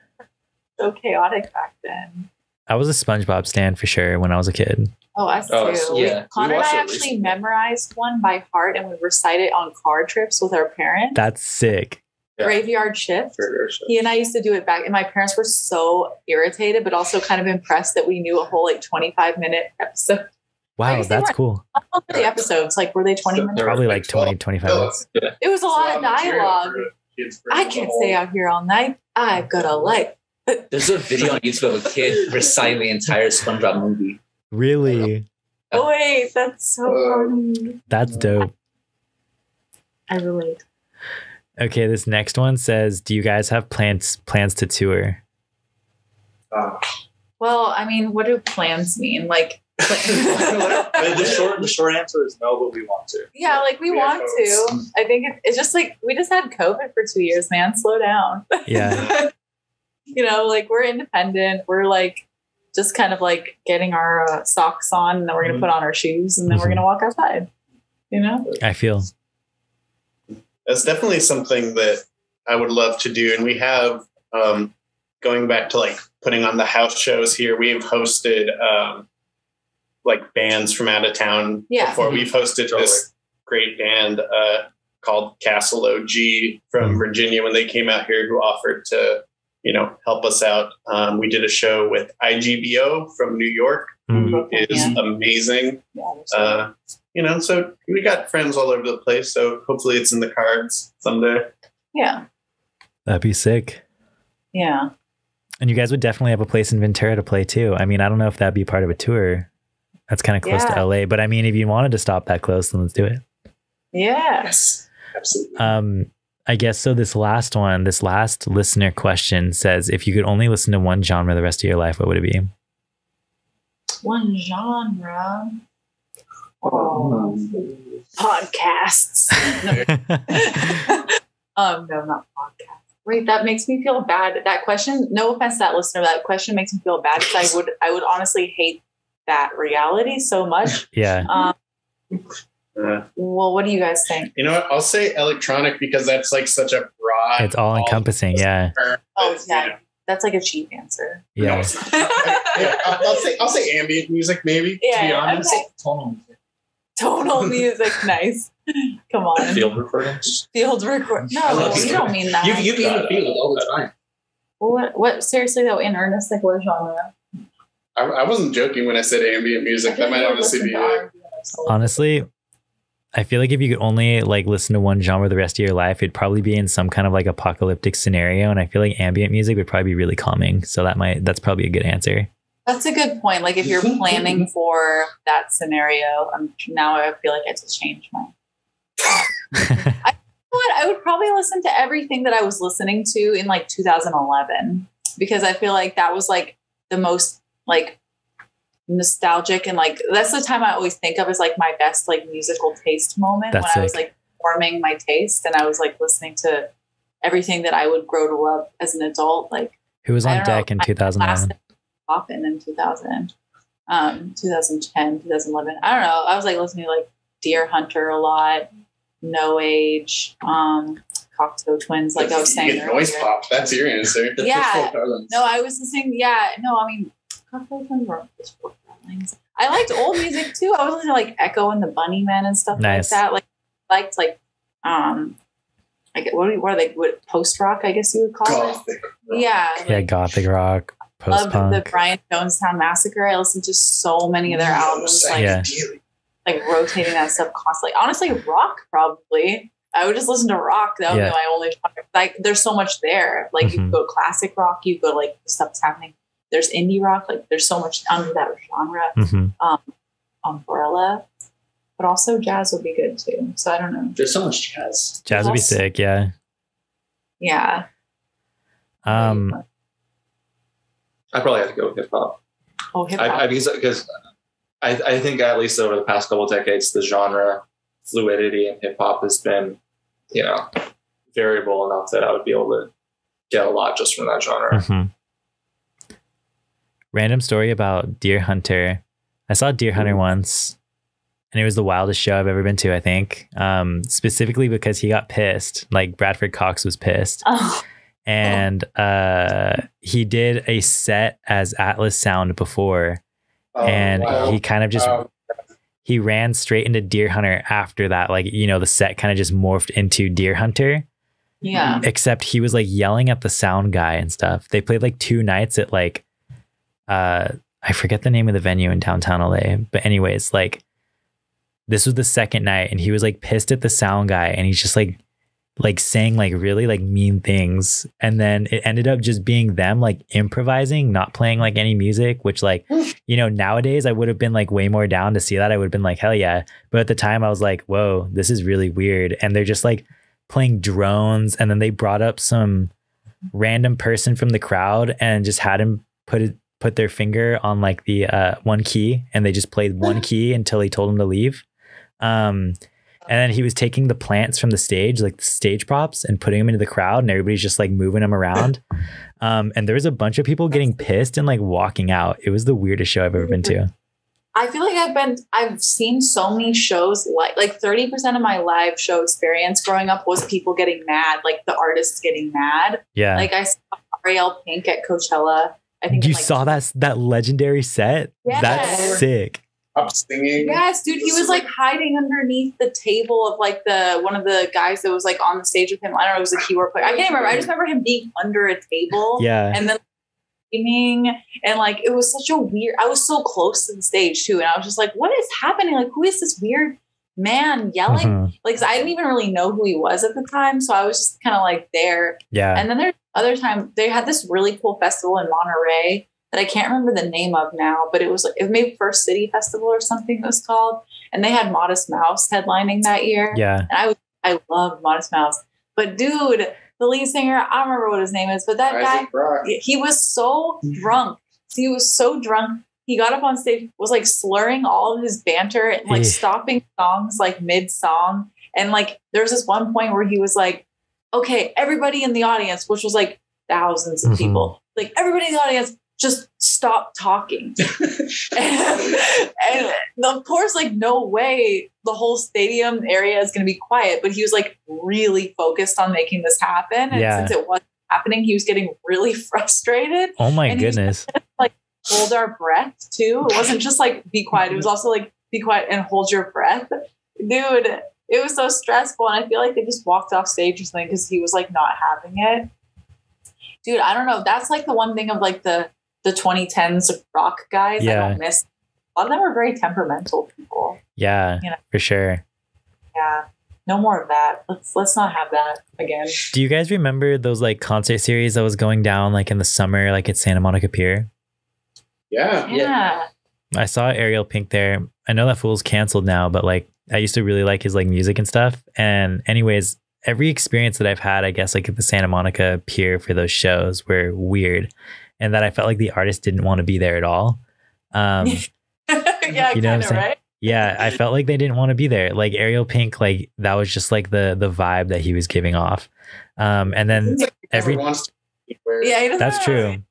so chaotic back then. I was a SpongeBob stan for sure when I was a kid. Oh, us too. yeah. Connor and watched I it actually recently. memorized one by heart and would recite it on car trips with our parents. That's sick. Yeah. Graveyard Shift. Sure. He and I used to do it back, and my parents were so irritated, but also kind of impressed that we knew a whole like 25-minute episode. Wow, guess they that's weren't- cool. How long were the episodes? Like, were they 20 minutes? Probably like 20, 25 minutes. It was a lot of dialogue. I can't stay out here all night. I've got a light. There's a video on YouTube of a kid reciting the entire SpongeBob movie. Really? Oh, wait, that's so funny. That's dope. I relate. Okay, this next one says, do you guys have plans to tour? Well, I mean, what do plans mean? Like, The short answer is no, but we want to. yeah, like we want to. I think it's just like we just had COVID for 2 years, man. Slow down. Yeah. You know, like we're independent. We're like just kind of like getting our socks on, and then we're gonna put on our shoes, and then we're gonna walk outside. You know? I feel. That's definitely something that I would love to do. And we have, going back to like putting on the house shows here, we've hosted like bands from out of town before. We've hosted this great band called Castle OG from Virginia when they came out here, who offered to, you know, help us out. We did a show with IGBO from New York, who is amazing. You know, so we got friends all over the place. So hopefully it's in the cards someday. Yeah. That'd be sick. Yeah. And you guys would definitely have a place in Ventura to play too. I mean, I don't know if that'd be part of a tour. That's kind of close to LA, but I mean, if you wanted to stop that close, then let's do it. Yeah. Yes, absolutely. I guess so. This last listener question says, if you could only listen to one genre the rest of your life, what would it be? One genre. Oh. Podcasts. No, not podcasts. Wait, that makes me feel bad. That question, no offense to that listener, that question makes me feel bad because I would honestly hate that reality so much. Yeah. Well, what do you guys think? You know what? I'll say electronic because that's like such a broad. It's all encompassing. Yeah. Oh, yeah. That's like a cheap answer. Yeah. I'll say ambient music, maybe. Yeah, to be honest. okay. Tonal music, nice. Come on. Field recordings. Field record. No, you don't mean that. You be in the field all the time. What? Seriously though, in earnest, like what genre? I wasn't joking when I said ambient music. That might honestly be it. Honestly, I feel like if you could only like listen to one genre the rest of your life, it'd probably be in some kind of like apocalyptic scenario. And I feel like ambient music would probably be really calming. So that's probably a good answer. That's a good point. Like if you're planning for that scenario, now I feel like I have to change my. I would probably listen to everything that I was listening to in like 2011, because I feel like that was like the most like nostalgic, and like that's the time I always think of as like my best like musical taste moment. That's when sick. I was like forming my taste, and I was like listening to everything that I would grow to love as an adult. Like who was on deck in 2011? Poppin' in 2010, 2011. I don't know. I was like listening to like Deer Hunter a lot, No Age, Cocteau Twins, like I was saying. Noise pop. That's your answer. Yeah. No, I was listening. Yeah. No, I mean, Cocteau Twins were just Four Darlings. I liked old music too. I was listening to like Echo and the Bunnymen and stuff like that. Like liked like what are they? What post rock? I guess you would call Gothic it. Rock. Yeah. Yeah, Gothic rock. Loved the Brian Jonestown Massacre. I listened to so many of their albums, like rotating that stuff constantly. Honestly, rock probably. I would just listen to rock. That would be my only. Like, there's so much there. Like you go classic rock, you go like the stuff that's happening. There's indie rock. Like there's so much under that genre. Umbrella, but also jazz would be good too. So I don't know. There's so much jazz. Jazz would be sick. Yeah. Yeah. I probably have to go with hip hop. Oh, hip hop. Because I think at least over the past couple of decades, the genre fluidity in hip hop has been, variable enough that I would be able to get a lot just from that genre. Random story about Deer Hunter. I saw Deer Hunter once, and it was the wildest show I've ever been to, I think. Specifically because he got pissed. Like Bradford Cox was pissed. Oh. And he did a set as Atlas Sound before, and he kind of just he ran straight into Deer Hunter after that. Like, the set kind of just morphed into Deer Hunter. Yeah. Except he was like yelling at the sound guy and stuff. They played like 2 nights at like I forget the name of the venue in downtown LA, but anyways, like this was the second night, and he was like pissed at the sound guy, and he's just like saying like really like mean things, and then it ended up just being them like improvising, not playing like any music, which like nowadays I would have been like way more down to see that. I would have been like, hell yeah. But at the time I was like, whoa, this is really weird. And they're just like playing drones, and then they brought up some random person from the crowd and just had him put their finger on like the one key, and they just played one key until he told him to leave. And then he was taking the plants from the stage, like the stage props, and putting them into the crowd, and everybody's just like moving them around. And there was a bunch of people getting pissed and like walking out. It was the weirdest show I've ever been to. I feel like I've seen so many shows, like 30% of my live show experience growing up was people getting mad, like the artists getting mad. Yeah. Like I saw Ariel Pink at Coachella. I think you saw that legendary set. Yes. That's sick. Up singing. Yes, dude. He was like hiding underneath the table of like one of the guys that was like on the stage with him. I don't know, it was a keyboard player. I can't remember. I just remember him being under a table. Yeah. And then screaming, and like it was such a weird. I was so close to the stage too, and I was just like, "What is happening? Like, who is this weird man yelling?" Like, I didn't even really know who he was at the time, so I was just kind of like there. Yeah. And then there's other time they had this really cool festival in Monterey that I can't remember the name of now, but it was maybe First City Festival or something it was called. And they had Modest Mouse headlining that year. Yeah. And I love Modest Mouse. But dude, the lead singer, I don't remember what his name is, but that guy, he was so drunk. He was so drunk. He got up on stage, was like slurring all of his banter and like stopping songs like mid-song. And like there was this one point where he was like, okay, everybody in the audience, which was like thousands of people, like everybody in the audience, just stop talking. and of course, like, no way the whole stadium area is going to be quiet, but he was like really focused on making this happen. And since it wasn't happening, he was getting really frustrated. Oh my goodness. Like hold our breath too. It wasn't just like be quiet. It was also like be quiet and hold your breath. Dude, it was so stressful. And I feel like they just walked off stage or something because he was like not having it. Dude, I don't know. That's like the one thing of like the 2010s rock guys I don't miss. A lot of them are very temperamental people. Yeah, for sure. Yeah. No more of that. Let's not have that again. Do you guys remember those like concert series that was going down like in the summer, like at Santa Monica Pier? Yeah. I saw Ariel Pink there. I know that fool's canceled now, but like I used to really like his like music and stuff. And anyways, every experience that I've had, I guess like at the Santa Monica Pier for those shows were weird, and that I felt like the artist didn't want to be there at all. Yeah, you know what I'm saying? right? Yeah, I felt like they didn't want to be there. Like Ariel Pink, like that was just like the vibe that he was giving off. And then that's true.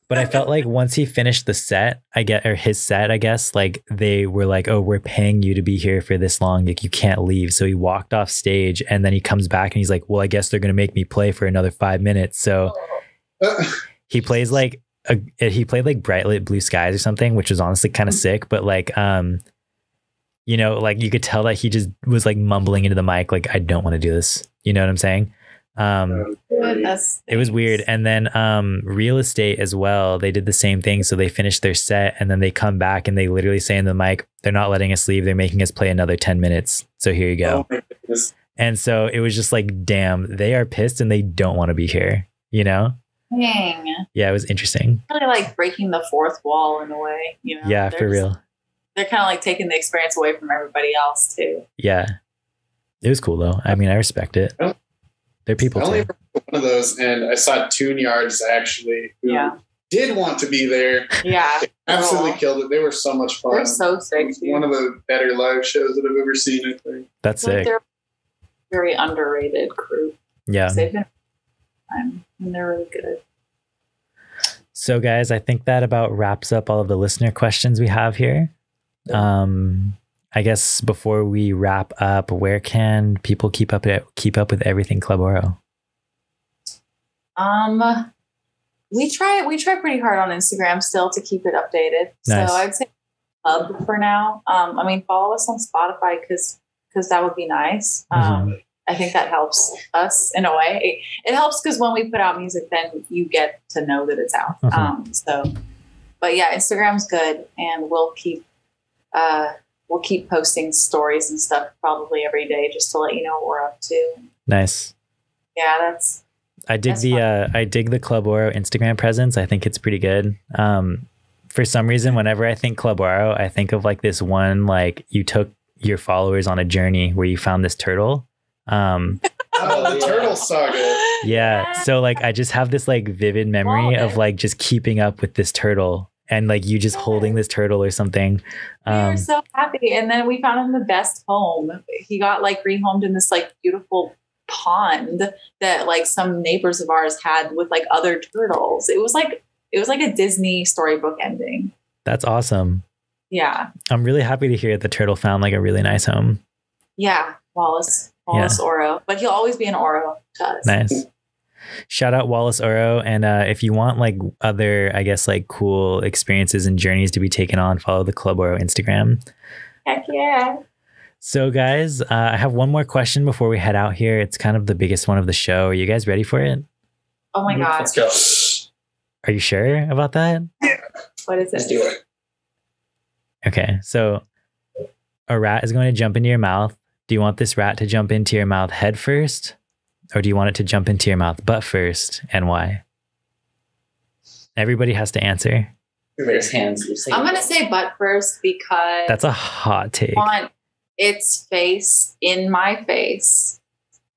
But I felt like once he finished the set, his set, I guess, like they were like, oh, we're paying you to be here for this long. Like you can't leave. So he walked off stage and then he comes back and he's like, well, I guess they're going to make me play for another 5 minutes. So he plays like, he played like Bright Lit Blue Skies or something, which was honestly kind of sick. But like, you know, like you could tell that he just was like mumbling into the mic. Like, I don't want to do this. You know what I'm saying? It was weird. And then Real Estate as well, they did the same thing. So they finished their set and then they come back and they literally say in the mic, they're not letting us leave, they're making us play another 10 minutes, so here you go. And so it was just like, damn, they are pissed and they don't want to be here, you know? Dang. Yeah, it was interesting. Really like breaking the fourth wall in a way, you know? Yeah, for real. They're kind of like taking the experience away from everybody else too. Yeah, it was cool though. I mean, I respect it. They're people I only too. one of those, and I saw Tune Yards actually, who did want to be there. Yeah, they absolutely killed it. They were so much fun. They're so sick. One of the better live shows that I've ever seen, I think. That's sick. They're very underrated crew. Yeah, they've been and they're really good. So guys, I think that about wraps up all of the listener questions we have here. I guess before we wrap up, where can people keep up with everything Club Oro? We try pretty hard on Instagram still to keep it updated. Nice. So I'd say Club for now. I mean, follow us on Spotify because that would be nice. I think that helps us in a way. It helps because when we put out music, then you get to know that it's out. But yeah, Instagram's good, and we'll keep posting stories and stuff probably every day just to let you know what we're up to. Nice. Yeah, I dig the Club Oro Instagram presence. I think it's pretty good. For some reason, whenever I think Club Oro, I think of like this one, like you took your followers on a journey where you found this turtle. The turtle saga. Yeah. So like, I just have this like vivid memory of like just keeping up with this turtle and like you just holding this turtle or something. We were so happy. And then we found him the best home. He got like rehomed in this like beautiful pond that like some neighbors of ours had with like other turtles. It was like a Disney storybook ending. That's awesome. Yeah. I'm really happy to hear the turtle found like a really nice home. Yeah. Wallace Oro, but he'll always be an Oro to us. Nice. Shout out Wallace Oro. And if you want like other, I guess, like cool experiences and journeys to be taken on, follow the Club Oro Instagram. Heck yeah. So guys, I have one more question before we head out here. It's kind of the biggest one of the show. Are you guys ready for it? Oh my God. Let's go. Are you sure about that? Yeah. What is it? Let's do it. Okay. So a rat is going to jump into your mouth. Do you want this rat to jump into your mouth head first? Or do you want it to jump into your mouth butt first? And why? Everybody has to answer. There's hands. I'm going to say butt first because that's a hot take. I want its face in my face.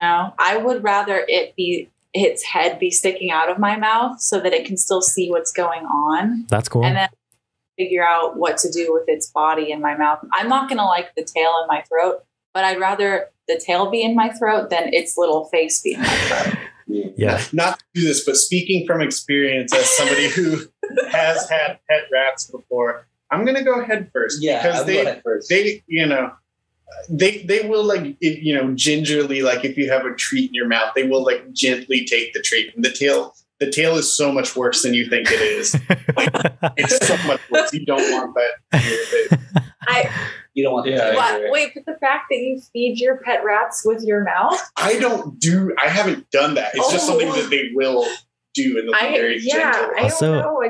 No, I would rather its head be sticking out of my mouth so that it can still see what's going on. That's cool. And then figure out what to do with its body in my mouth. I'm not going to like the tail in my throat, but I'd rather the tail be in my throat than its little face be in my throat. Yeah. Not to do this, but speaking from experience as somebody who has had pet rats before, I'm going to go head first. Yeah, because they will like, gingerly, like if you have a treat in your mouth, they will like gently take the treat. And the tail is so much worse than you think it is. Like, it's so much worse. You don't want that. You don't want that. Wait, but the fact that you feed your pet rats with your mouth? I haven't done that. It's just something that they will do in the very gentle. I don't know.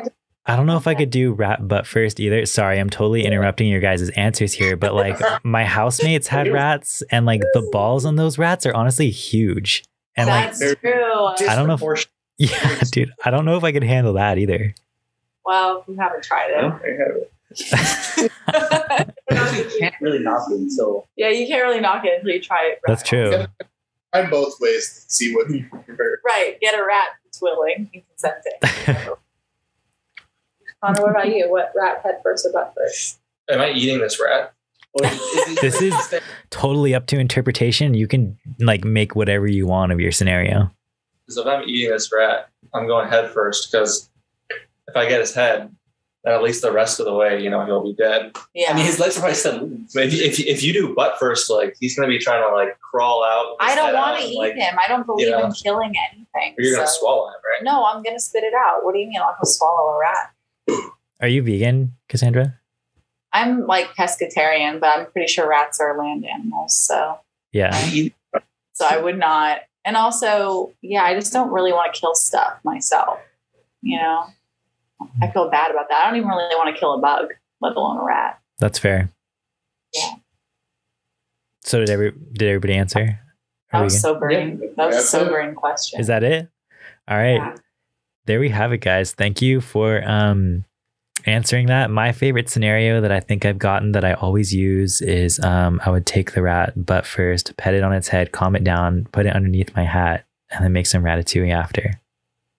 I don't know if I could do rat butt first either. Sorry, I'm totally interrupting your guys' answers here, but like my housemates had rats, and like the balls on those rats are honestly huge. And That's like, true. I don't know if, yeah, dude, I don't know if I could handle that either. Well, we haven't tried it. You can't really knock it until. Yeah, you can't really knock it until you try it. That's true. Try both ways to see what you prefer. Right, get a rat that's willing and consenting. Connor, what about you? What rat, head first or butt first? Am I eating this rat? This is totally up to interpretation. You can like make whatever you want of your scenario. Because if I'm eating this rat, I'm going head first. Because if I get his head, then at least the rest of the way, you know, he'll be dead. Yeah. I mean, his legs are probably still moving. If you do butt first, like he's going to be trying to like crawl out. I don't want to eat him. I don't believe in killing anything. Or you're going to swallow him, right? No, I'm going to spit it out. What do you mean? I'm going to swallow a rat. Are you vegan, Cassandra? I'm like pescatarian, but I'm pretty sure rats are land animals. So yeah. So I would not. And also, yeah, I just don't really want to kill stuff myself. You know, I feel bad about that. I don't even really want to kill a bug, let alone a rat. That's fair. Yeah. So did everybody answer? That was sobering. Yeah. That was a sobering question. Is that it? All right. Yeah. There we have it, guys. Thank you for answering that. My favorite scenario that I think I've gotten that I always use is I would take the rat butt first, pet it on its head, calm it down, put it underneath my hat, and then make some ratatouille after.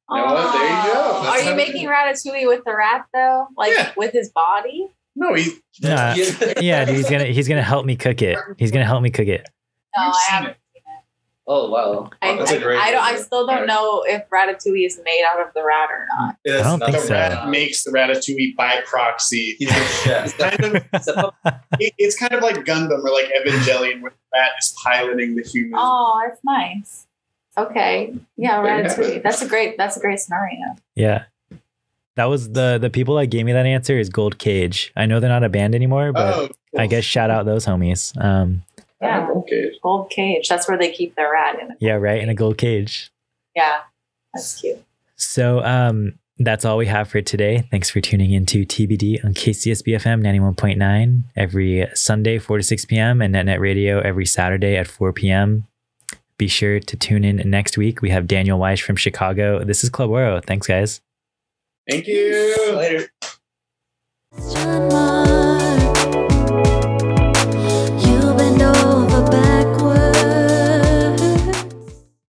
Well, there you go. Are you making ratatouille with the rat though? Like with his body? No, Yeah, dude, he's gonna help me cook it. He's gonna help me cook it. No, I haven't. Oh wow, that's a great I still don't know if ratatouille is made out of the rat or not. I don't think the so. rat makes the ratatouille by proxy. He's a chef. It's kind of like Gundam or like Evangelion, where the rat is piloting the human. Oh, that's nice. Okay, yeah, ratatouille. That's a great scenario. Yeah, that was the people that gave me that answer is Gold Cage. I know they're not a band anymore, but Cool. I guess shout out those homies. Yeah, gold cage. That's where they keep their rat in. Yeah, right, in a gold cage. Yeah, that's cute. So that's all we have for today. Thanks for tuning in to TBD on KCSB FM 91.9 every Sunday 4 to 6 p.m. and NetNet Radio every Saturday at 4 p.m. Be sure to tune in next week. We have Daniel Weish from Chicago. This is Club Oro. Thanks, guys. Thank you. Later.